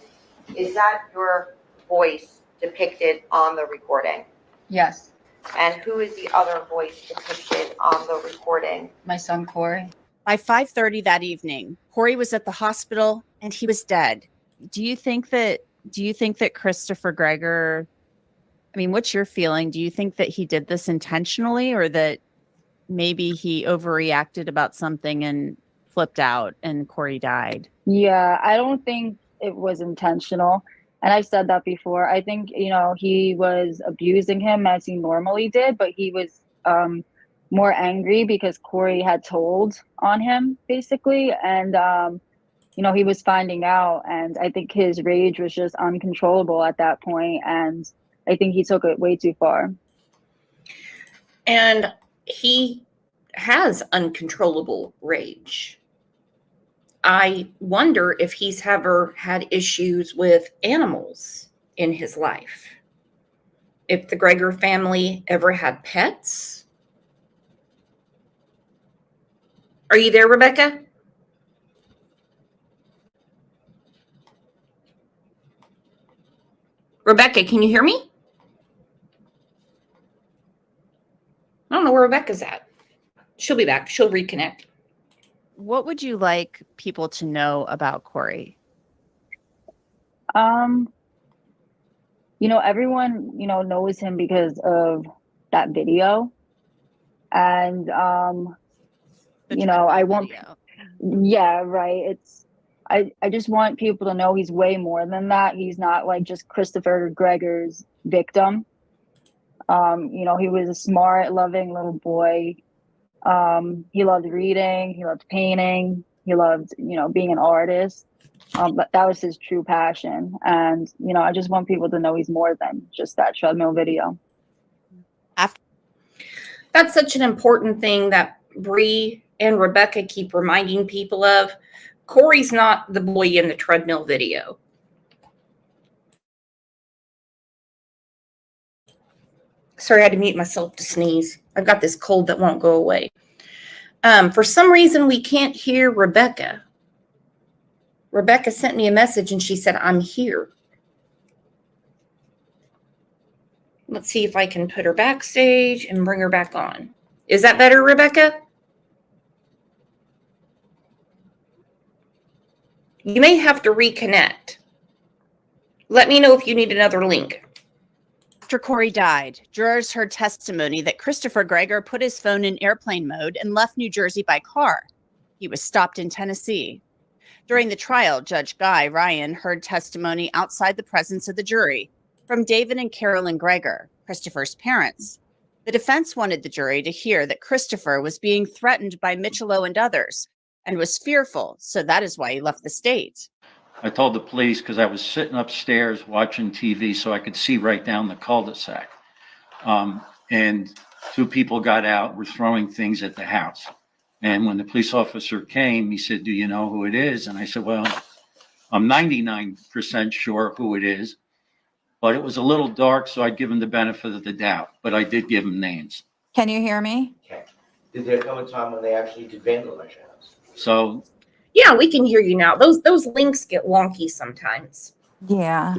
is that your voice depicted on the recording? Yes, And who is the other voice depicted on the recording? my son Corey. By 5:30 that evening, Corey was at the hospital and he was dead. Do you think that Christopher Greger, I mean, what's your feeling? Do you think that he did this intentionally, or that maybe he overreacted about something and flipped out and Corey died? Yeah, I don't think it was intentional. And I've said that before. I think, he was abusing him as he normally did, but he was more angry because Corey had told on him, basically. And, he was finding out. And I think his rage was just uncontrollable at that point. And I think he took it way too far. And he has uncontrollable rage. I wonder if he's ever had issues with animals in his life. If the Greger family ever had pets. Are you there, Rebecca? Rebecca, can you hear me? I don't know where Rebecca's at. She'll be back. She'll reconnect. What would you like people to know about Corey? Everyone, knows him because of that video. And, I want, yeah, right. I just want people to know he's way more than that. He's not like just Christopher Greger's victim. He was a smart, loving little boy. He loved reading, he loved painting, he loved, being an artist. But that was his true passion. And, I just want people to know he's more than just that treadmill video. That's such an important thing that Bree and Rebecca keep reminding people of. Corey's not the boy in the treadmill video. Sorry, I had to mute myself to sneeze. I've got this cold that won't go away. For some reason, we can't hear Rebecca. Rebecca sent me a message and she said, I'm here. Let's see if I can put her backstage and bring her back on. Is that better, Rebecca? You may have to reconnect. Let me know if you need another link. After Corey died, jurors heard testimony that Christopher Greger put his phone in airplane mode and left New Jersey by car. He was stopped in Tennessee. During the trial, Judge Guy Ryan heard testimony outside the presence of the jury from David and Carolyn Greger, Christopher's parents. The defense wanted the jury to hear that Christopher was being threatened by Micciolo and others and was fearful, so that is why he left the state. I told the police because I was sitting upstairs watching TV so I could see right down the cul-de-sac. And two people got out, were throwing things at the house. And when the police officer came, he said, "Do you know who it is?" And I said, "Well, I'm 99% sure who it is, but it was a little dark, so I'd give him the benefit of the doubt. But I did give him names." Can you hear me? Okay. Did there come a time when they actually did vandalize your house? So Yeah, we can hear you now. Those links get wonky sometimes. Yeah.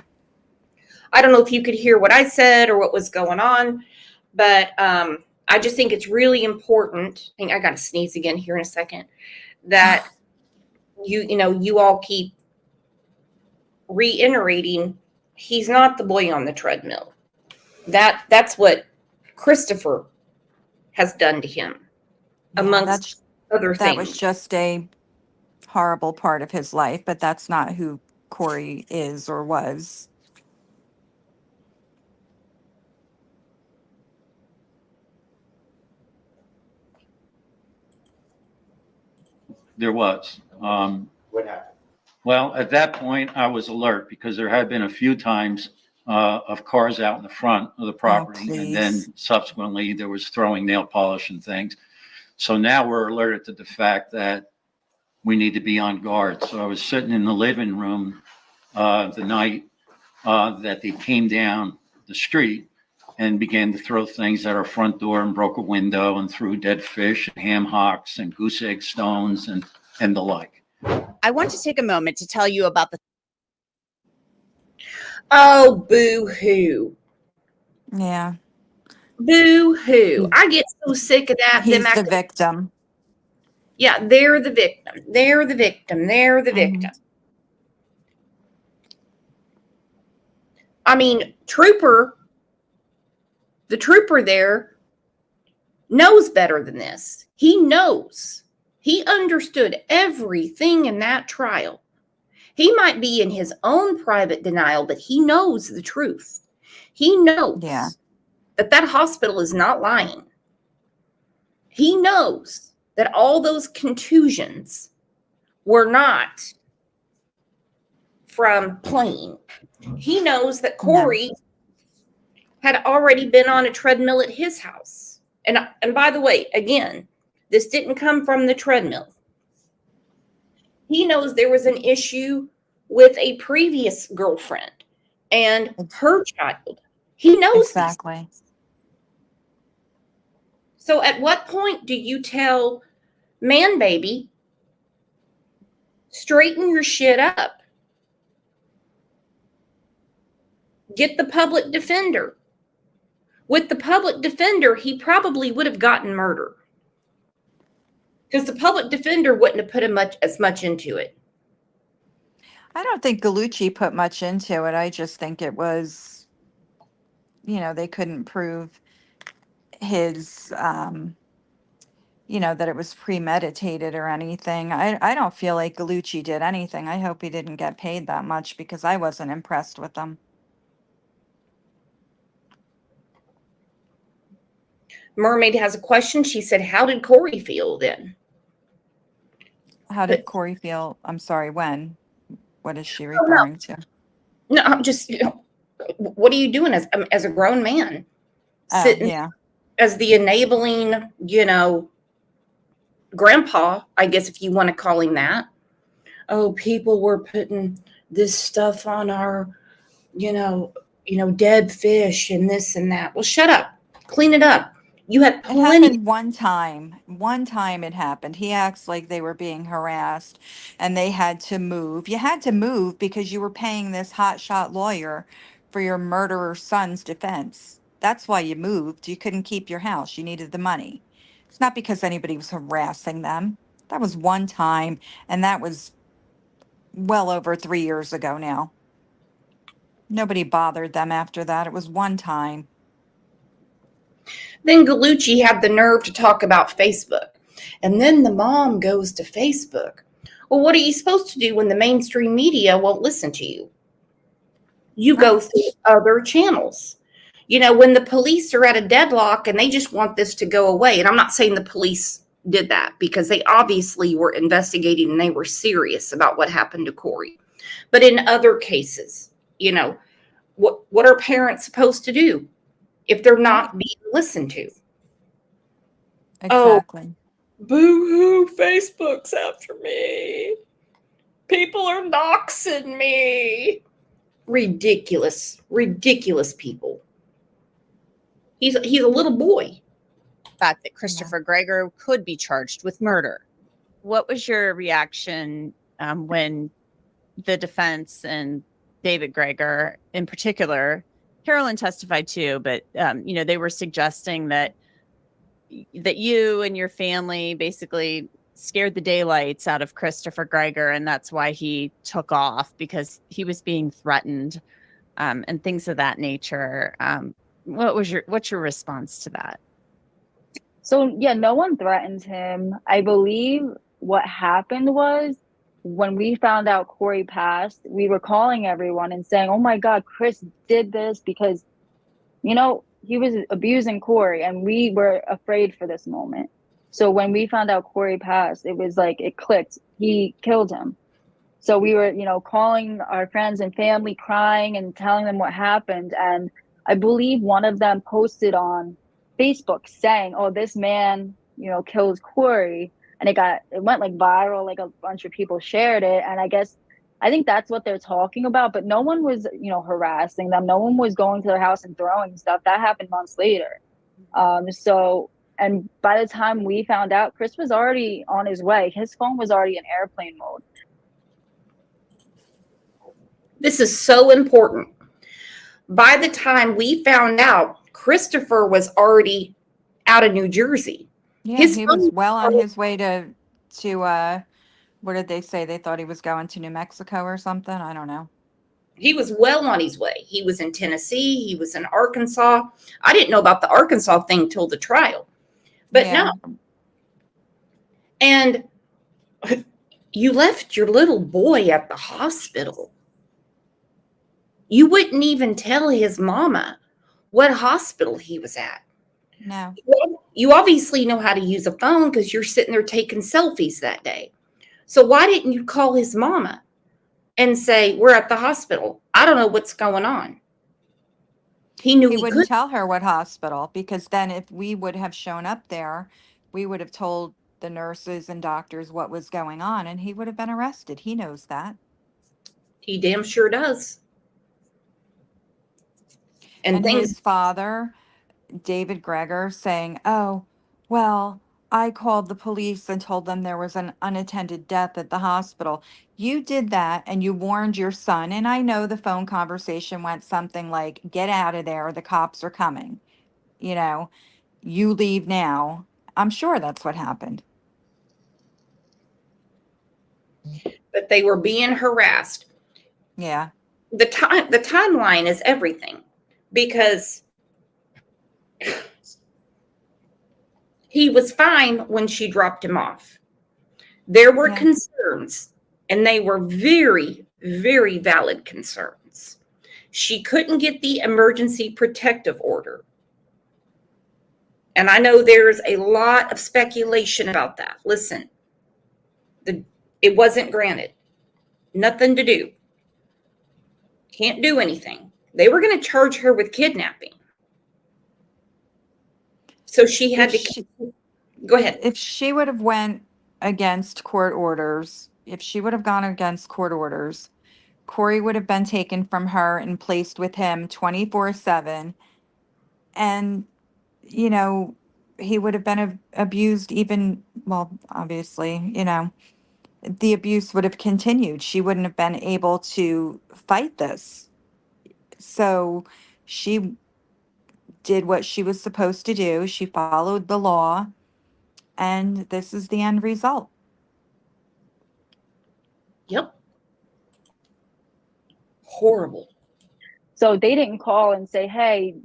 I don't know if you could hear what I said or what was going on, but I just think it's really important. I got to sneeze again here in a second. That you all keep reiterating, he's not the boy on the treadmill. That's what Christopher has done to him, amongst other That things. was just a horrible part of his life, but that's not who Corey is or was. there was. What happened? Well, at that point, I was alert because there had been a few times of cars out in the front of the property. And then please. subsequently, there was throwing nail polish and things. So now we're alerted to the fact that we need to be on guard. So I was sitting in the living room the night that they came down the street and began to throw things at our front door and broke a window and threw dead fish and ham hocks and goose egg stones and the like. I want to take a moment to tell you about the Oh, boo-hoo. Yeah. Boo-hoo. I get so sick of that. He's them the acting- victim. Yeah, they're the victim. They're the victim. They're the Mhm. victim. I mean, the trooper there knows better than this. He knows. He understood everything in that trial. He might be in his own private denial, but he knows the truth. He knows Yeah. that hospital is not lying. He knows that all those contusions were not from playing. He knows that Corey had already been on a treadmill at his house. And by the way, again, this didn't come from the treadmill. He knows there was an issue with a previous girlfriend and her child. He knows Exactly. these. So at what point do you tell man baby, straighten your shit up? Get the public defender. With the public defender, he probably would have gotten murder. Because the public defender wouldn't have put as much into it. I don't think Gallucci put much into it. I just think it was, they couldn't prove his, that it was premeditated or anything. I don't feel like Gallucci did anything. I hope he didn't get paid that much because I wasn't impressed with them. Mermaid has a question. She said, how did Corey feel then? How did Corey feel? I'm sorry, when? What is she referring to? No, I'm just, what are you doing as a grown man? Sitting Yeah. as the enabling, grandpa, I guess if you want to call him that. Oh, people were putting this stuff on our, dead fish and this and that. Well, shut up. Clean it up. You had It plenty. happened one time. One time it happened. He acts like they were being harassed and they had to move. You had to move because you were paying this hotshot lawyer for your murderer son's defense. That's why you moved. You couldn't keep your house. You needed the money. It's not because anybody was harassing them. That was one time, and that was well over 3 years ago now. Nobody bothered them after that. It was one time. Then Gallucci had the nerve to talk about Facebook. And then the mom goes to Facebook. Well, what are you supposed to do when the mainstream media won't listen to you? You go through other channels. When the police are at a deadlock and they just want this to go away. And I'm not saying the police did that because they obviously were investigating and they were serious about what happened to Corey. But in other cases, what are parents supposed to do if they're not being listened to? Exactly. Boo-hoo, Facebook's after me. People are doxing me. Ridiculous, ridiculous people. He's a little boy. Fact that Christopher Gregor could be charged with murder. What was your reaction when the defense and David Gregor in particular, Carolyn testified too, but they were suggesting that you and your family basically scared the daylights out of Christopher Gregor, and that's why he took off, because he was being threatened and things of that nature. What's your response to that? So yeah, no one threatened him. I believe what happened was when we found out Corey passed, we were calling everyone and saying, "Oh my God, Chris did this," because he was abusing Corey, and we were afraid for this moment. So when we found out Corey passed, it was like it clicked. He killed him. So we were, calling our friends and family, crying and telling them what happened. And I believe one of them posted on Facebook saying, "Oh, this man, killed Corey." And it went like viral, like a bunch of people shared it. And I think that's what they're talking about. But no one was, harassing them. No one was going to their house and throwing stuff. That happened months later. And by the time we found out, Chris was already on his way. His phone was already in airplane mode. This is so important. By the time we found out, Christopher was already out of New Jersey. Yeah, he was well on his way to what did they say? They thought he was going to New Mexico or something. I don't know. He was well on his way. He was in Tennessee. He was in Arkansas. I didn't know about the Arkansas thing till the trial. But Yeah. no. And you left your little boy at the hospital. You wouldn't even tell his mama what hospital he was at. No. You obviously know how to use a phone because you're sitting there taking selfies that day. So why didn't you call his mama and say, "We're at the hospital. I don't know what's going on"? He knew He he wouldn't could. tell her what hospital, because then if we would have shown up there, we would have told the nurses and doctors what was going on, and he would have been arrested. He knows that. He damn sure does. And things. His father, David Gregor, saying, "Oh, well, I called the police and told them there was an unattended death at the hospital." You did that and you warned your son. And I know the phone conversation went something like, "Get out of there. The cops are coming. You leave now." I'm sure that's what happened. But they were being harassed. Yeah. The timeline is everything, because he was fine when she dropped him off. There were concerns, and they were very, very valid concerns. She couldn't get the emergency protective order. And I know there's a lot of speculation about that. Listen, it wasn't granted. Nothing to do. Can't do anything. They were going to charge her with kidnapping. So she had to go ahead. If she would have went against court orders, if she would have gone against court orders, Corey would have been taken from her and placed with him 24/7. And, he would have been abused even, well, obviously, the abuse would have continued. She wouldn't have been able to fight this. So she did what she was supposed to do. She followed the law, and this is the end result. Yep. Horrible. So they didn't call and say, "Hey,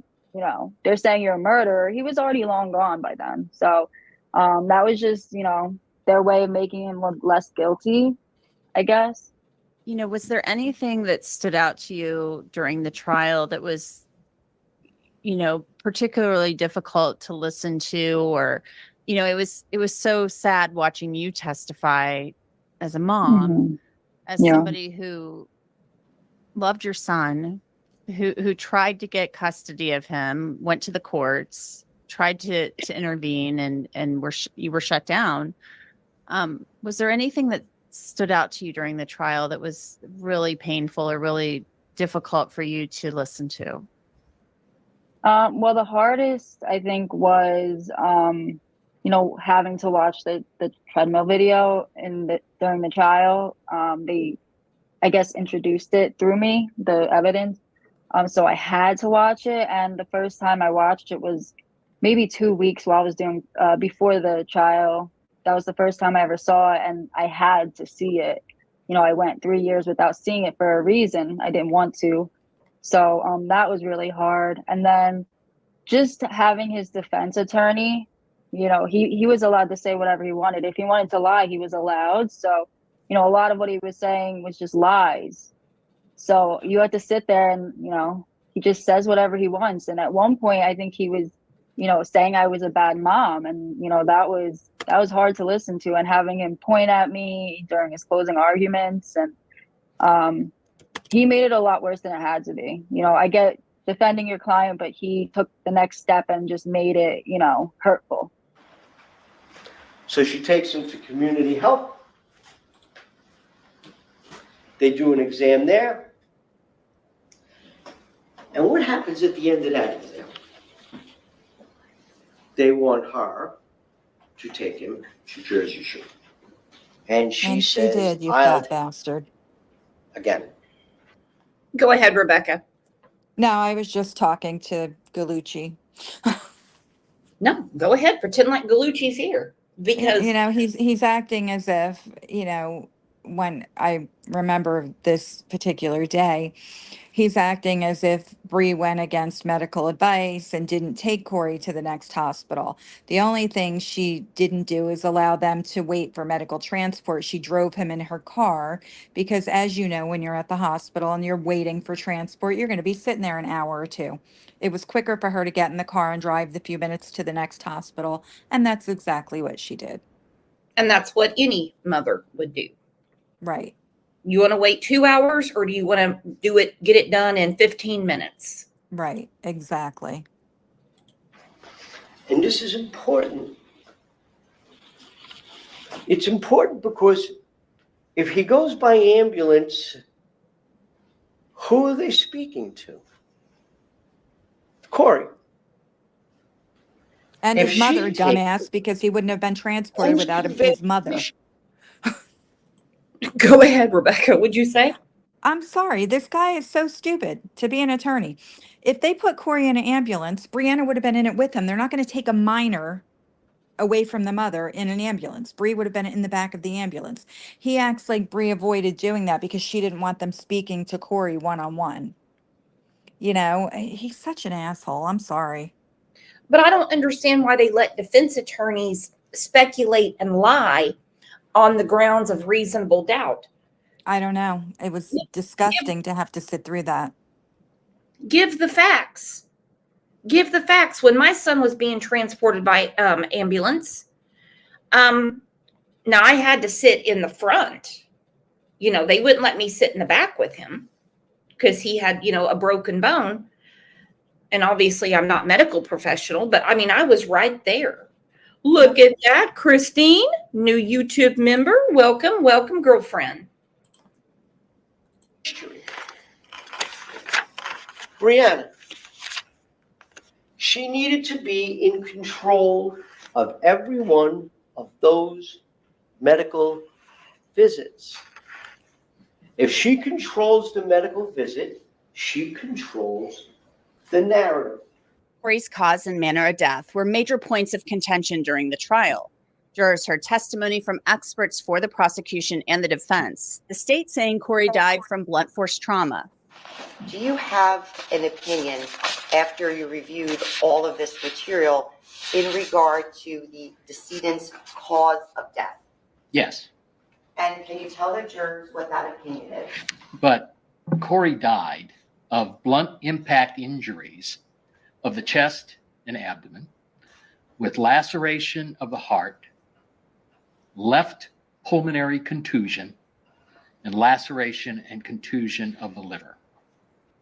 they're saying you're a murderer." He was already long gone by then. So that was just, their way of making him look less guilty, I guess. Was there anything that stood out to you during the trial that was, particularly difficult to listen to? Or, it was so sad watching you testify as a mom, as somebody who loved your son, who tried to get custody of him, went to the courts, tried to intervene and you were shut down. Was there anything that stood out to you during the trial that was really painful or really difficult for you to listen to? Well, the hardest I think was, having to watch the treadmill video during the trial. They, I guess, introduced it through me, the evidence. So I had to watch it, and the first time I watched it was maybe 2 weeks while I was doing before the trial. That was the first time I ever saw it, and I had to see it. I went 3 years without seeing it for a reason. I didn't want to. So that was really hard. And then just having his defense attorney, he was allowed to say whatever he wanted. If he wanted to lie, he was allowed. So, a lot of what he was saying was just lies. So you have to sit there and, he just says whatever he wants. And at one point, I think he was, saying I was a bad mom. And, that was hard to listen to. And having him point at me during his closing arguments, and he made it a lot worse than it had to be. I get defending your client, but he took the next step and just made it, hurtful. So she takes him to community health. They do an exam there. And what happens at the end of that exam? They want her to take him to Jersey Shore. And she says, did, you I'll fat bastard. again. Go ahead, Rebecca. No, I was just talking to Gallucci. No, go ahead. Pretend like Gallucci's here. Because he's acting as if, when I remember this particular day, he's acting as if Bree went against medical advice and didn't take Corey to the next hospital. The only thing she didn't do is allow them to wait for medical transport. She drove him in her car because, as you know, when you're at the hospital and you're waiting for transport, you're going to be sitting there an hour or two. It was quicker for her to get in the car and drive the few minutes to the next hospital, and that's exactly what she did. And that's what any mother would do. Right. You want to wait 2 hours, or do you want to get it done in 15 minutes? Right, exactly. And this is important. It's important because if he goes by ambulance, who are they speaking to? Corey. And If his mother, she dumbass, because he wouldn't have been transported without his mother. Go ahead, Rebecca. What'd you say? I'm sorry, this guy is so stupid to be an attorney. If they put Corey in an ambulance, Breanna would have been in it with him. They're not going to take a minor away from the mother in an ambulance. Bree would have been in the back of the ambulance. He acts like Bree avoided doing that because she didn't want them speaking to Corey one-on-one. He's such an asshole. I'm sorry. But I don't understand why they let defense attorneys speculate and lie on the grounds of reasonable doubt. I don't know. It was disgusting to have to sit through that. Give the facts. Give the facts. When my son was being transported by ambulance, now I had to sit in the front. They wouldn't let me sit in the back with him because he had, a broken bone. And obviously I'm not medical professional, but I was right there. Look at that, Christine, new YouTube member. Welcome, welcome, girlfriend. Breanna, she needed to be in control of every one of those medical visits. If she controls the medical visit, she controls the narrative. Corey's cause and manner of death were major points of contention during the trial. Jurors heard testimony from experts for the prosecution and the defense, the state saying Corey died from blunt force trauma. Do you have an opinion after you reviewed all of this material in regard to the decedent's cause of death? Yes, And can you tell the jurors what that opinion is? but Corey died of blunt impact injuries of the chest and abdomen with laceration of the heart, left pulmonary contusion, and laceration and contusion of the liver.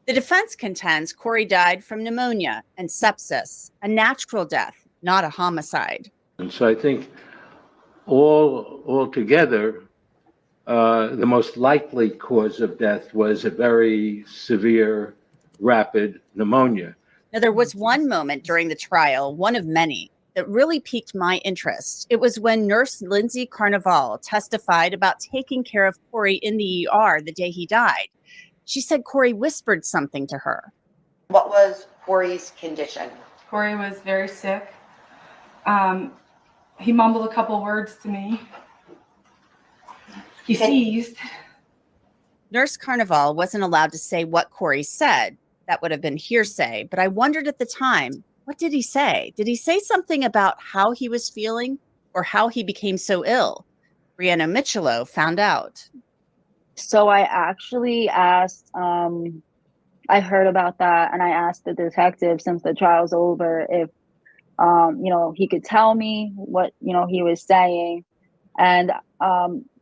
The defense contends Corey died from pneumonia and sepsis, a natural death, not a homicide. And so I think all together, the most likely cause of death was a very severe, rapid pneumonia. Now, there was one moment during the trial, one of many, that really piqued my interest. It was when Nurse Lindsay Carnival testified about taking care of Corey in the ER the day he died. She said Corey whispered something to her. What was Corey's condition? Corey was very sick. He mumbled a couple words to me. He seized. Nurse Carnival wasn't allowed to say what Corey said. That would have been hearsay. But I wondered at the time, what did he say? Did he say something about how he was feeling or how he became so ill? Loudin-Micciolo found out. So I actually asked, I heard about that, and I asked the detective, since the trial's over, if, he could tell me what, he was saying. And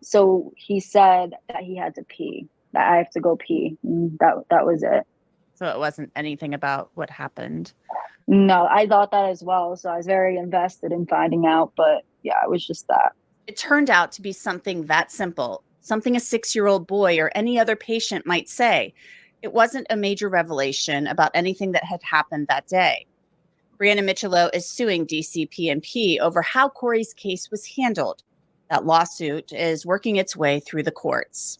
so he said that he had to pee, that I have to go pee. That was it. So it wasn't anything about what happened. No, I thought that as well. So I was very invested in finding out. But yeah, it was just that. It turned out to be something that simple, something a 6-year-old boy or any other patient might say. It wasn't a major revelation about anything that had happened that day. Loudin-Micciolo is suing DCP&P over how Corey's case was handled. That lawsuit is working its way through the courts.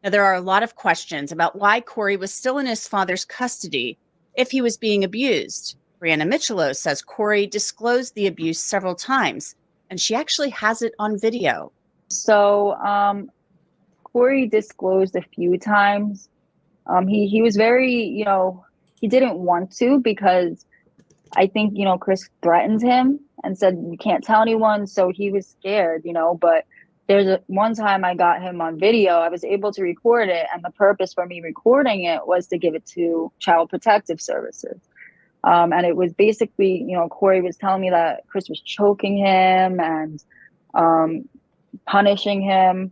Now, there are a lot of questions about why Corey was still in his father's custody if he was being abused. Loudin-Micciolo says Corey disclosed the abuse several times, and she actually has it on video. So Corey disclosed a few times. He was very, he didn't want to, because I think, Chris threatened him and said, you can't tell anyone. So he was scared, but there's one time I got him on video. I was able to record it. And the purpose for me recording it was to give it to Child Protective Services. And it was basically, Corey was telling me that Chris was choking him and punishing him.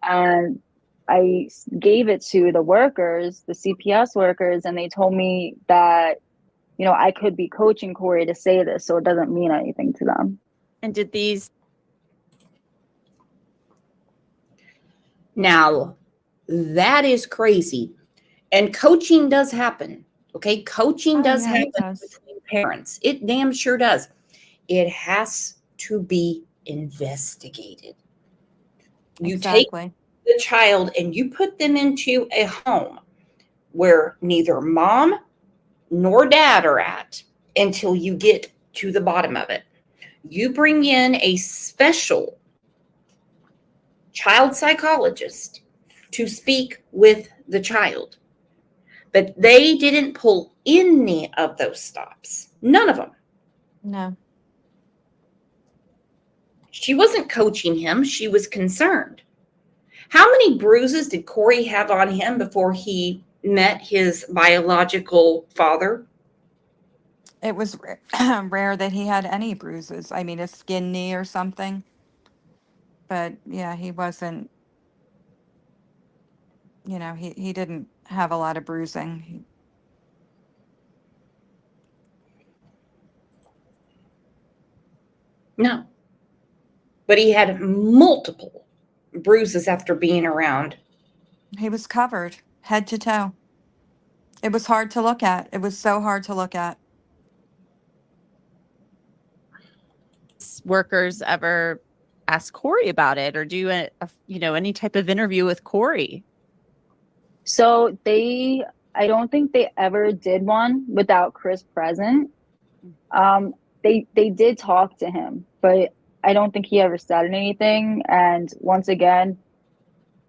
And I gave it to the workers, the CPS workers, and they told me that, I could be coaching Corey to say this, so it doesn't mean anything to them. And did these... Now, that is crazy. And coaching does happen. Okay, coaching does happen between parents. It damn sure does. It has to be investigated. You take the child and you put them into a home where neither mom nor dad are at until you get to the bottom of it. You bring in a special child psychologist to speak with the child. But they didn't pull any of those stops. None of them. No. She wasn't coaching him. She was concerned. How many bruises did Corey have on him before he met his biological father? It was rare that he had any bruises. I mean, a skin knee or something. But yeah, he wasn't, he didn't have a lot of bruising. No. But he had multiple bruises after being around. He was covered head to toe. It was hard to look at. It was so hard to look at. Workers ever ask Corey about it or do any type of interview with Corey? So I don't think they ever did one without Chris present. They did talk to him, but I don't think he ever said anything. And once again,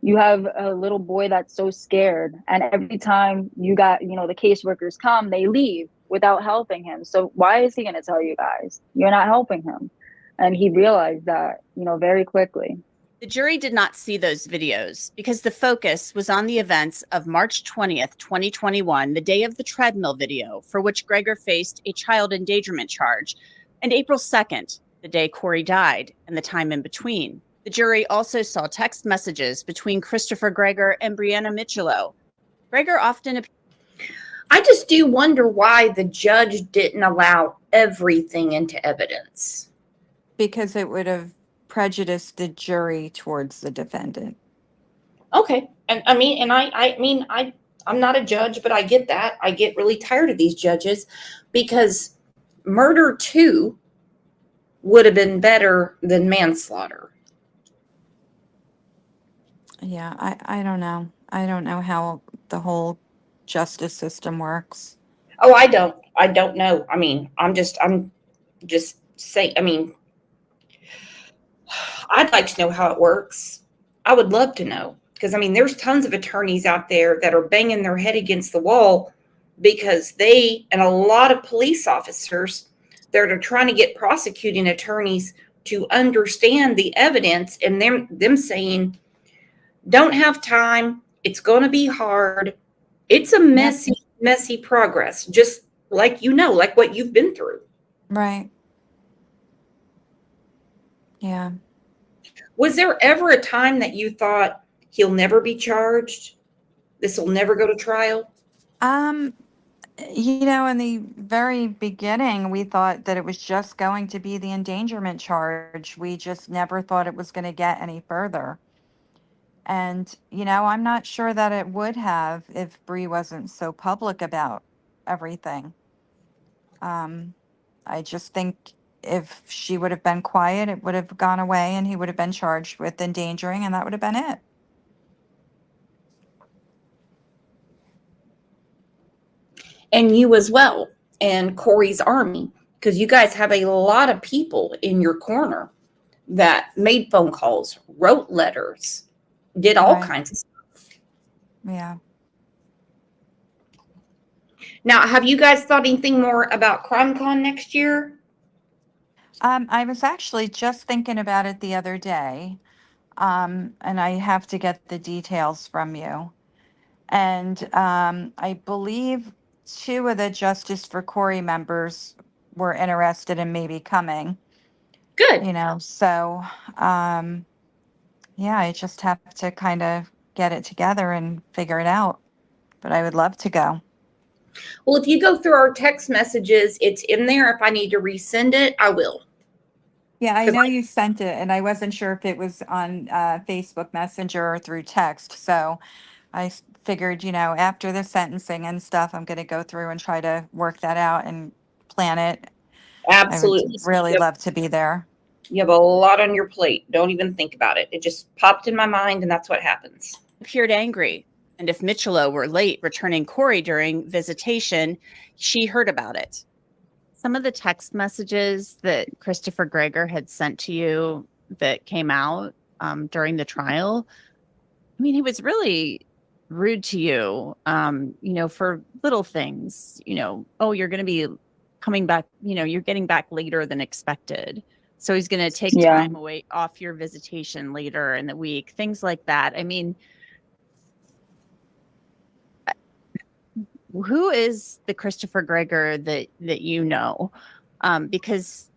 you have a little boy that's so scared. And every time the caseworkers come, they leave without helping him. So why is he going to tell you guys? You're not helping him. And he realized that, very quickly. The jury did not see those videos because the focus was on the events of March 20th, 2021, the day of the treadmill video, for which Gregor faced a child endangerment charge, and April 2nd, the day Corey died, and the time in between. The jury also saw text messages between Christopher Gregor and Breanna Micciolo. Gregor often... I just do wonder why the judge didn't allow everything into evidence. Because it would have prejudiced the jury towards the defendant. Okay. And I mean, I'm not a judge, but I get that. I get really tired of these judges because murder 2 would have been better than manslaughter. Yeah, I don't know. I don't know how the whole justice system works. Oh, I don't know. I mean, I'm just saying, I mean, I'd like to know how it works. I would love to know because I mean, there's tons of attorneys out there that are banging their head against the wall because they and a lot of police officers that are trying to get prosecuting attorneys to understand the evidence and them saying, don't have time. It's going to be hard. It's a messy progress, just like like what you've been through. Right. Yeah. Was there ever a time that you thought he'll never be charged? This will never go to trial? In the very beginning, we thought that it was just going to be the endangerment charge. We just never thought it was going to get any further. And, I'm not sure that it would have if Bree wasn't so public about everything. I just think if she would have been quiet, it would have gone away and he would have been charged with endangering, and that would have been it. And you as well, and Corey's army, because you guys have a lot of people in your corner that made phone calls, wrote letters, did all kinds of stuff. Yeah. Now, have you guys thought anything more about CrimeCon next year? I was actually just thinking about it the other day, and I have to get the details from you. And I believe 2 of the Justice for Corey members were interested in maybe coming. Good. So yeah, I just have to kind of get it together and figure it out. But I would love to go. Well, if you go through our text messages, it's in there. If I need to resend it, I will. Yeah, I know you sent it, and I wasn't sure if it was on Facebook Messenger or through text. So I figured, after the sentencing and stuff, I'm going to go through and try to work that out and plan it. Absolutely. I would really love to be there. You have a lot on your plate. Don't even think about it. It just popped in my mind, and that's what happens. Appeared angry. And if Micciolo were late returning Corey during visitation, she heard about it. Some of the text messages that Christopher Gregor had sent to you that came out during the trial, I mean, he was really rude to you, for little things, oh, you're going to be coming back, you're getting back later than expected. So he's going to take time away off your visitation later in the week, things like that. I mean, who is the Christopher Gregor that because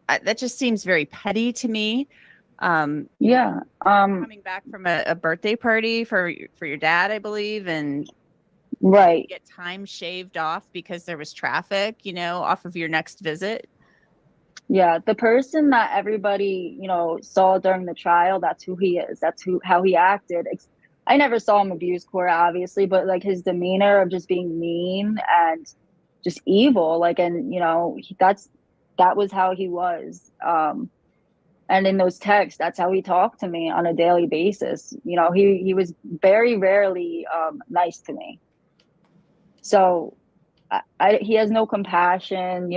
that just seems very petty to me. Coming back from a birthday party for your dad, I believe, and get time shaved off because there was traffic, off of your next visit. Yeah, the person that everybody, saw during the trial, that's who he is. That's how he acted. I never saw him abuse Cora, obviously, but like his demeanor of just being mean and just evil, that was how he was. And in those texts, that's how he talked to me on a daily basis. He was very rarely nice to me. So he has no compassion,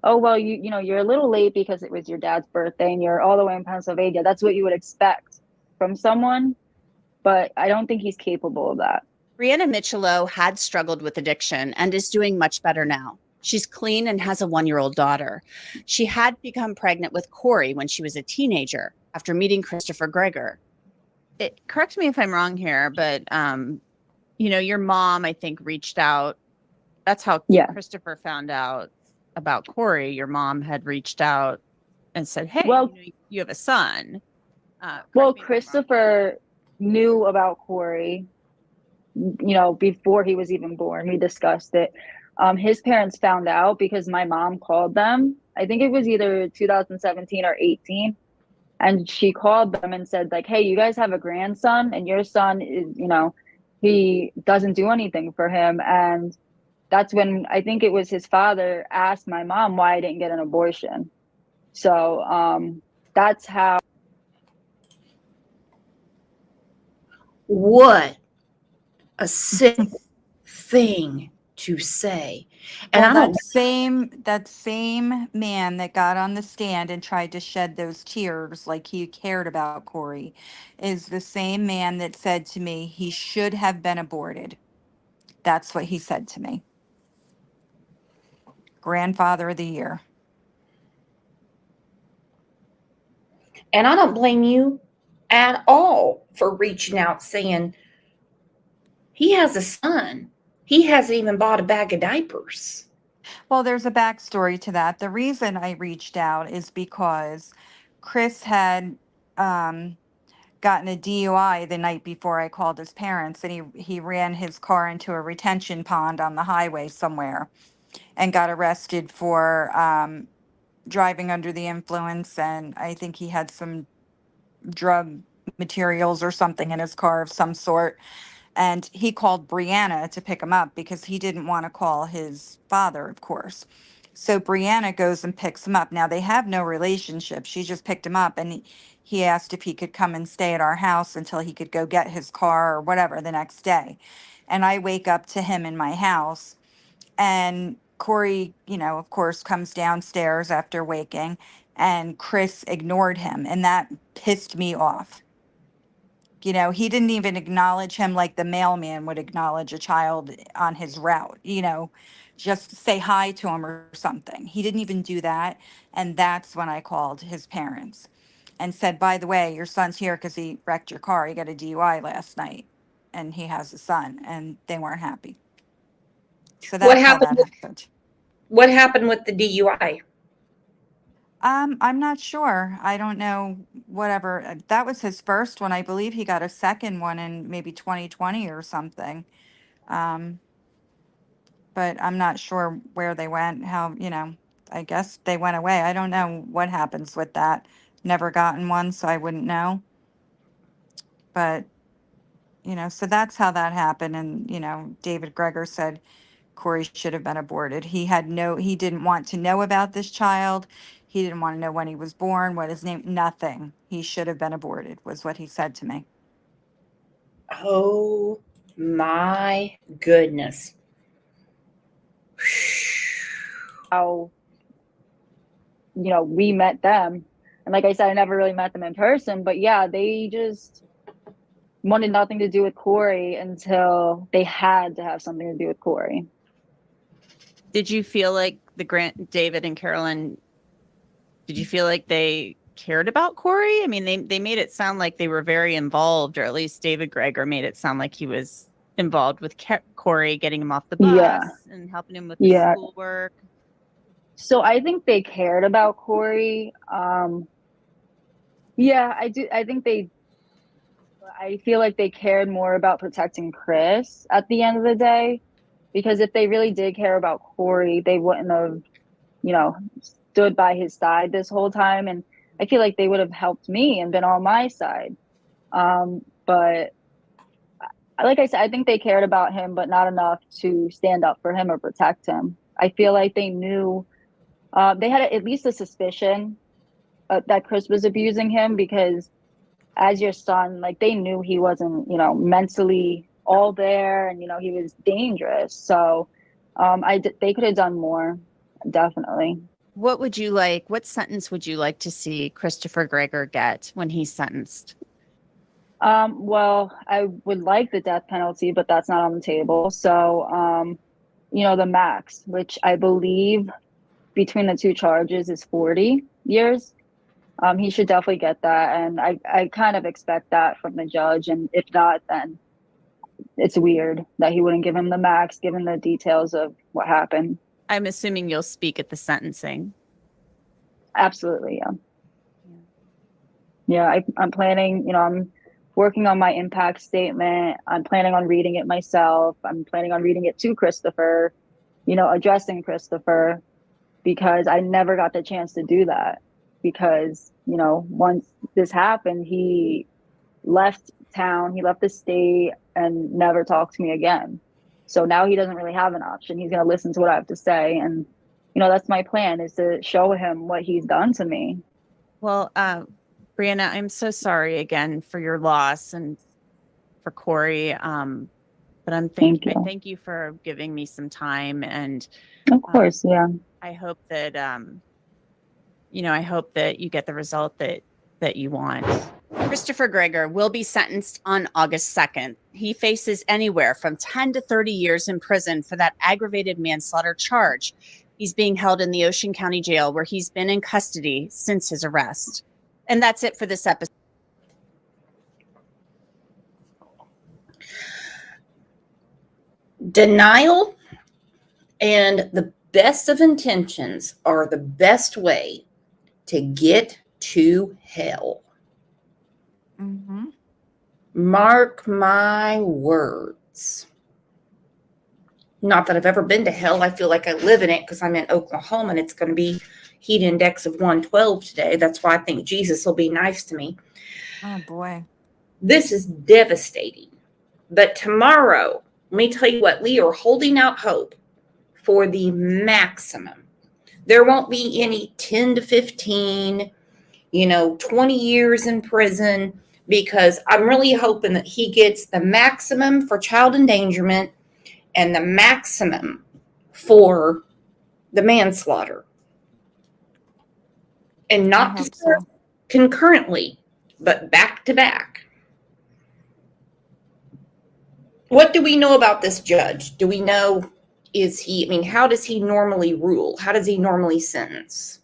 oh, well, you're a little late because it was your dad's birthday and you're all the way in Pennsylvania. That's what you would expect from someone. But I don't think he's capable of that. Breanna Micciolo had struggled with addiction and is doing much better now. She's clean and has a 1-year-old daughter. She had become pregnant with Corey when she was a teenager after meeting Christopher Gregor. Correct me if I'm wrong here, but your mom, I think, reached out. That's how Christopher found out about Corey. Your mom had reached out and said, hey, you have a son. Christopher knew about Corey before he was even born. We discussed it. His parents found out because my mom called them. I think it was either 2017 or 18. And she called them and said, like, hey, you guys have a grandson, and your son is, he doesn't do anything for him. And that's when I think it was his father asked my mom why I didn't get an abortion. So that's how. What a sick thing to say. And Well, I don't, that same man that got on the stand and tried to shed those tears like he cared about Corey is the same man that said to me he should have been aborted. That's what he said to me. Grandfather of the year. and I don't blame you at all for reaching out saying, he has a son. He hasn't even bought a bag of diapers. Well, there's a backstory to that. The reason I reached out is because Chris had gotten a DUI the night before I called his parents, and he ran his car into a retention pond on the highway somewhere and got arrested for driving under the influence. And I think he had some drug materials or something in his car of some sort. And he called Breanna to pick him up because he didn't want to call his father, of course. So Breanna goes and picks him up. Now they have no relationship. She just picked him up, and he asked if he could come and stay at our house until he could go get his car or whatever the next day. And I wake up to him in my house, and Corey, of course, comes downstairs after waking, and Chris ignored him, and that pissed me off. He didn't even acknowledge him like the mailman would acknowledge a child on his route, just say hi to him or something. He didn't even do that. And that's when I called his parents and said, by the way, your son's here because he wrecked your car. He got a DUI last night and he has a son, and they weren't happy. So What that's how happened? that happened. What happened with the DUI? I'm not sure. I don't know, whatever. That was his first one. I believe he got a second one in maybe 2020 or something. Um, but I'm not sure where they went, how, I guess they went away. I don't know what happens with that. Never gotten one, so I wouldn't know. But, so that's how that happened. And, David Greger said Corey should have been aborted. He didn't want to know about this child. He didn't want to know when he was born, what his name, nothing. He should have been aborted, was what he said to me. Oh my goodness. How we met them, and like I said, I never really met them in person, but yeah, they just wanted nothing to do with Corey until they had to have something to do with Corey. Did you feel like David and Carolyn, did you feel like they cared about Corey? I mean, they made it sound like they were very involved, or at least David Greger made it sound like he was involved with Corey, getting him off the bus and helping him with the schoolwork. So I think they cared about Corey. Yeah, I do. I feel like they cared more about protecting Chris at the end of the day, because if they really did care about Corey, they wouldn't have, stood by his side this whole time. And I feel like they would have helped me and been on my side. But like I said, I think they cared about him, but not enough to stand up for him or protect him. I feel like they knew, they had at least a suspicion that Chris was abusing him, because as your son, like, they knew he wasn't, mentally all there, and, he was dangerous. So they could have done more, definitely. What sentence would you like to see Christopher Greger get when he's sentenced? Well, I would like the death penalty, but that's not on the table. So, the max, which I believe between the two charges is 40 years. He should definitely get that. And I kind of expect that from the judge. And if not, then it's weird that he wouldn't give him the max, given the details of what happened. I'm assuming you'll speak at the sentencing. Absolutely, yeah. Yeah, I'm planning, I'm working on my impact statement. I'm planning on reading it myself. I'm planning on reading it to Christopher, addressing Christopher, because I never got the chance to do that. Because, once this happened, he left town, he left the state, and never talked to me again. So now he doesn't really have an option. He's going to listen to what I have to say. And, that's my plan, is to show him what he's done to me. Well, Breanna, I'm so sorry again for your loss and for Corey. But I thank you for giving me some time, and of course, yeah. I hope that I hope that you get the result that you want. Christopher Greger will be sentenced on August 2nd. He faces anywhere from 10 to 30 years in prison for that aggravated manslaughter charge. He's being held in the Ocean County Jail, where he's been in custody since his arrest. And that's it for this episode. Denial and the best of intentions are the best way to get to hell. Mm-hmm. Mark my words. Not that I've ever been to hell. I feel like I live in it because I'm in Oklahoma and it's going to be heat index of 112 today. That's why I think Jesus will be nice to me. Oh, boy. This is devastating. But tomorrow, let me tell you what, we are holding out hope for the maximum. There won't be any 10 to 15, 20 years in prison, because I'm really hoping that he gets the maximum for child endangerment and the maximum for the manslaughter. And not to serve concurrently, but back to back. What do we know about this judge? Do we know, how does he normally rule? How does he normally sentence?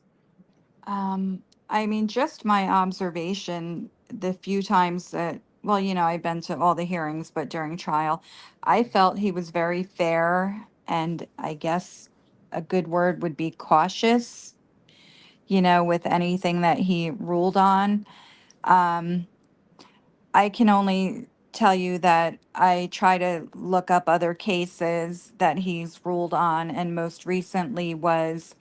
Just my observation, the few times that, I've been to all the hearings, but during trial, I felt he was very fair, and I guess a good word would be cautious, with anything that he ruled on. I can only tell you that I try to look up other cases that he's ruled on, and most recently was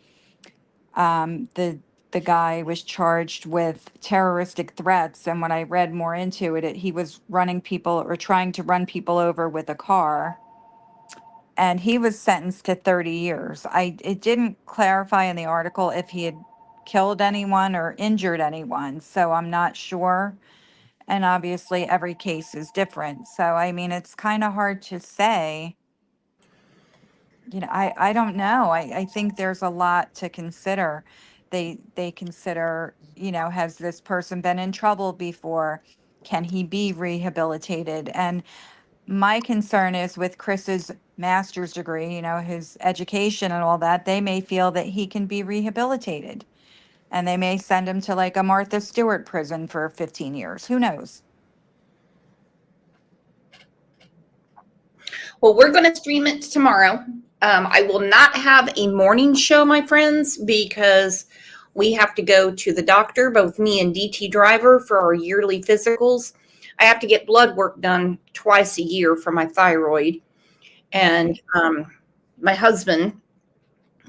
the guy was charged with terroristic threats, and when I read more into it, he was running people or trying to run people over with a car, and he was sentenced to 30 years. It didn't clarify in the article if he had killed anyone or injured anyone, so I'm not sure. And obviously, every case is different. So, it's kind of hard to say. I don't know. I think there's a lot to consider. They consider, has this person been in trouble before? Can he be rehabilitated? And my concern is with Chris's master's degree, his education and all that, they may feel that he can be rehabilitated. And they may send him to like a Martha Stewart prison for 15 years. Who knows? Well, we're going to stream it tomorrow. I will not have a morning show, my friends, because we have to go to the doctor, both me and DT Driver, for our yearly physicals. I have to get blood work done twice a year for my thyroid. And my husband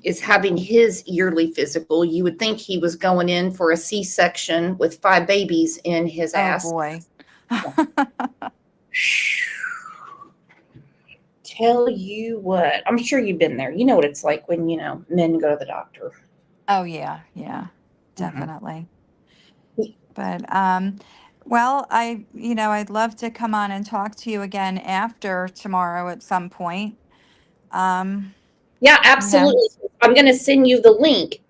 is having his yearly physical. You would think he was going in for a C-section with 5 babies in his ass. Oh, boy. Tell you what, I'm sure you've been there. You know what it's like when, men go to the doctor. Oh, yeah, definitely. But, I'd love to come on and talk to you again after tomorrow at some point. Yeah, absolutely. I'm going to send you the link,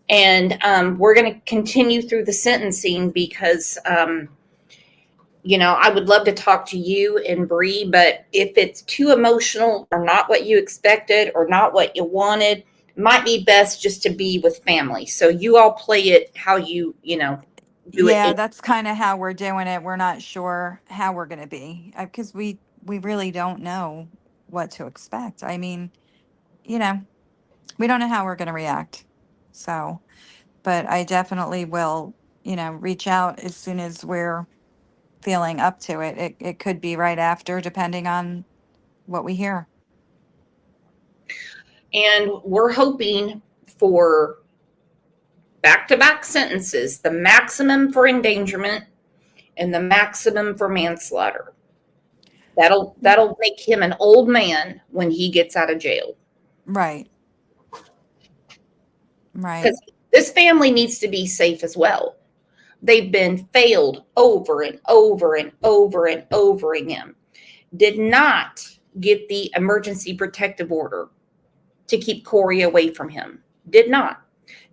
and we're going to continue through the sentencing because, I would love to talk to you and Bree, but if it's too emotional or not what you expected or not what you wanted, it might be best just to be with family. So you all play it how you, do it. Yeah, that's kind of how we're doing it. We're not sure how we're going to be because we really don't know what to expect. We don't know how we're going to react. So, but I definitely will, reach out as soon as we're feeling up to it. It could be right after, depending on what we hear. And we're hoping for back-to-back sentences, the maximum for endangerment and the maximum for manslaughter. That'll make him an old man when he gets out of jail. Right. Right. Because this family needs to be safe as well. They've been failed over and over and over and over again. Did not get the emergency protective order to keep Corey away from him. Did not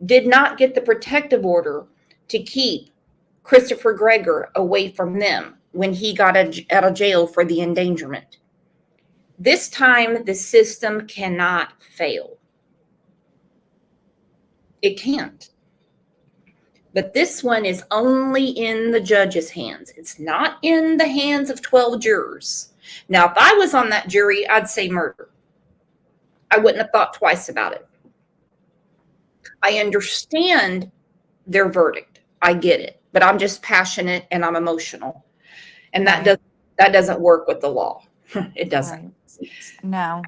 get the protective order to keep Christopher Greger away from them when he got out of jail for the endangerment. This time, the system cannot fail. It can't. But this one is only in the judge's hands. It's not in the hands of 12 jurors. Now, if I was on that jury, I'd say murder. I wouldn't have thought twice about it. I understand their verdict. I get it. But I'm just passionate and I'm emotional. And that doesn't work with the law. It doesn't. Right. No.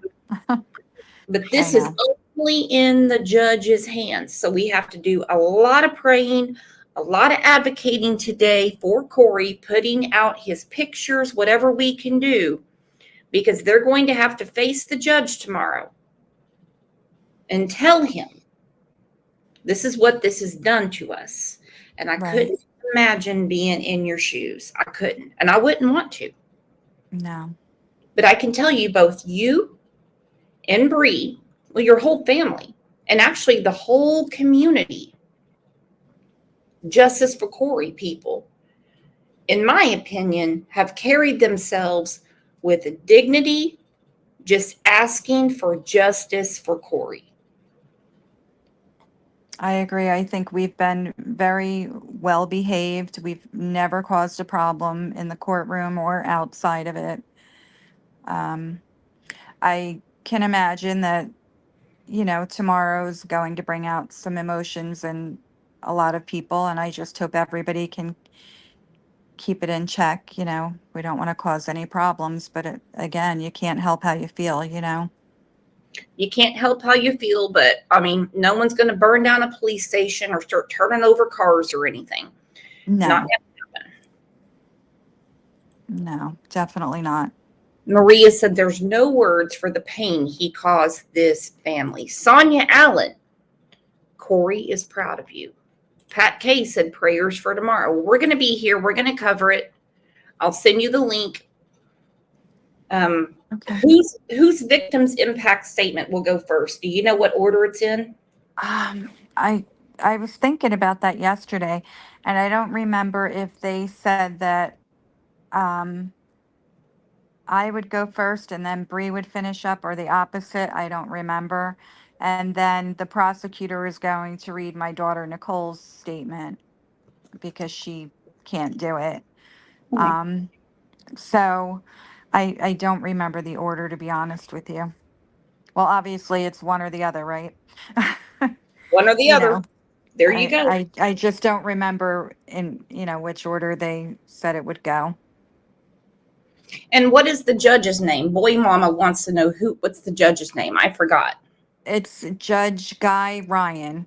But this is only in the judge's hands. So we have to do a lot of praying, a lot of advocating today for Corey, putting out his pictures, whatever we can do, because they're going to have to face the judge tomorrow and tell him, this is what this has done to us. And I couldn't imagine being in your shoes. I couldn't. And I wouldn't want to. No. But I can tell you, both you and Bree, well, your whole family, and actually the whole community, Justice for Corey people, in my opinion, have carried themselves with dignity, just asking for justice for Corey. I agree. I think we've been very well behaved. We've never caused a problem in the courtroom or outside of it. I can imagine that, tomorrow's going to bring out some emotions in a lot of people, and I just hope everybody can keep it in check. We don't want to cause any problems, but again, you can't help how you feel, You can't help how you feel, but I mean, no one's going to burn down a police station or start turning over cars or anything. No. Not gonna happen. No, definitely not. Maria said there's no words for the pain he caused this family. Sonia Allen, Corey is proud of you. Pat Kay said prayers for tomorrow. We're going to be here. We're going to cover it. I'll send you the link. Okay. Whose victim's impact statement will go first? Do you know what order it's in? I was thinking about that yesterday, and I don't remember if they said that I would go first and then Bree would finish up, or the opposite. I don't remember. And then the prosecutor is going to read my daughter Nicole's statement because she can't do it. So I don't remember the order, to be honest with you. Well, obviously it's one or the other, right? One or the other. There you go. I just don't remember in, which order they said it would go. And what is the judge's name? Boy Mama wants to know what's the judge's name? I forgot. It's Judge Guy Ryan.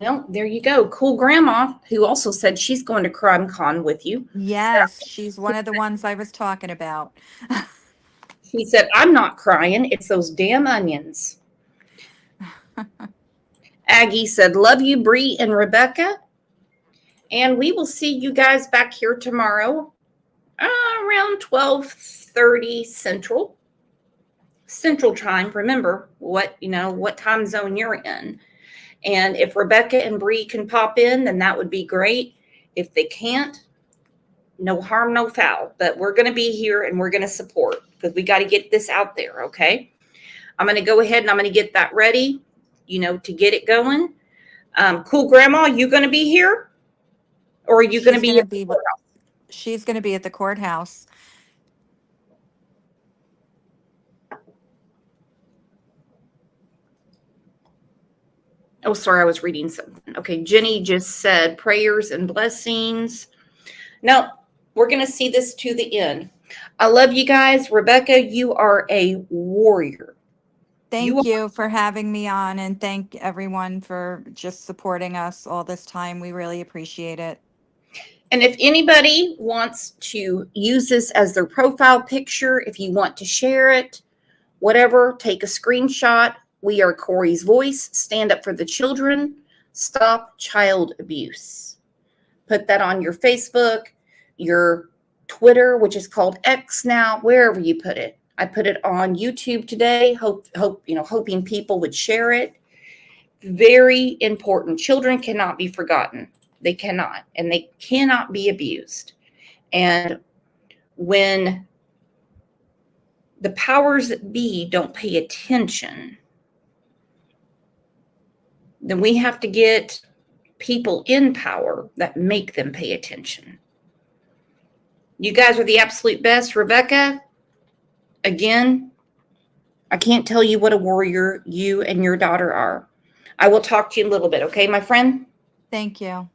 Well, there you go. Cool Grandma, who also said she's going to Crime Con with you. Yes, she's one of the ones I was talking about. She said, I'm not crying. It's those damn onions. Aggie said, love you, Bree and Rebecca. And we will see you guys back here tomorrow around 12:30 Central Time. Remember what time zone you're in. And if Rebecca and Bree can pop in, then that would be great. If they can't, no harm, no foul. But we're going to be here and we're going to support because we got to get this out there, okay? I'm going to go ahead and I'm going to get that ready, to get it going. Cool Grandma, you going to be here? Or are you going to be at the courthouse? She's going to be at the courthouse. Oh, sorry, I was reading something. Okay, Jenny just said prayers and blessings. No, we're going to see this to the end. I love you guys. Rebecca, you are a warrior. Thank you for having me on, and thank everyone for just supporting us all this time. We really appreciate it. And if anybody wants to use this as their profile picture, if you want to share it, whatever, take a screenshot. We are Corey's voice. Stand up for the children. Stop child abuse. Put that on your Facebook, your Twitter, which is called X now, wherever you put it. I put it on YouTube today, hoping people would share it. Very important. Children cannot be forgotten. They cannot, and they cannot be abused. And when the powers that be don't pay attention, then we have to get people in power that make them pay attention. You guys are the absolute best. Rebecca, again, I can't tell you what a warrior you and your daughter are. I will talk to you in a little bit, okay, my friend? Thank you.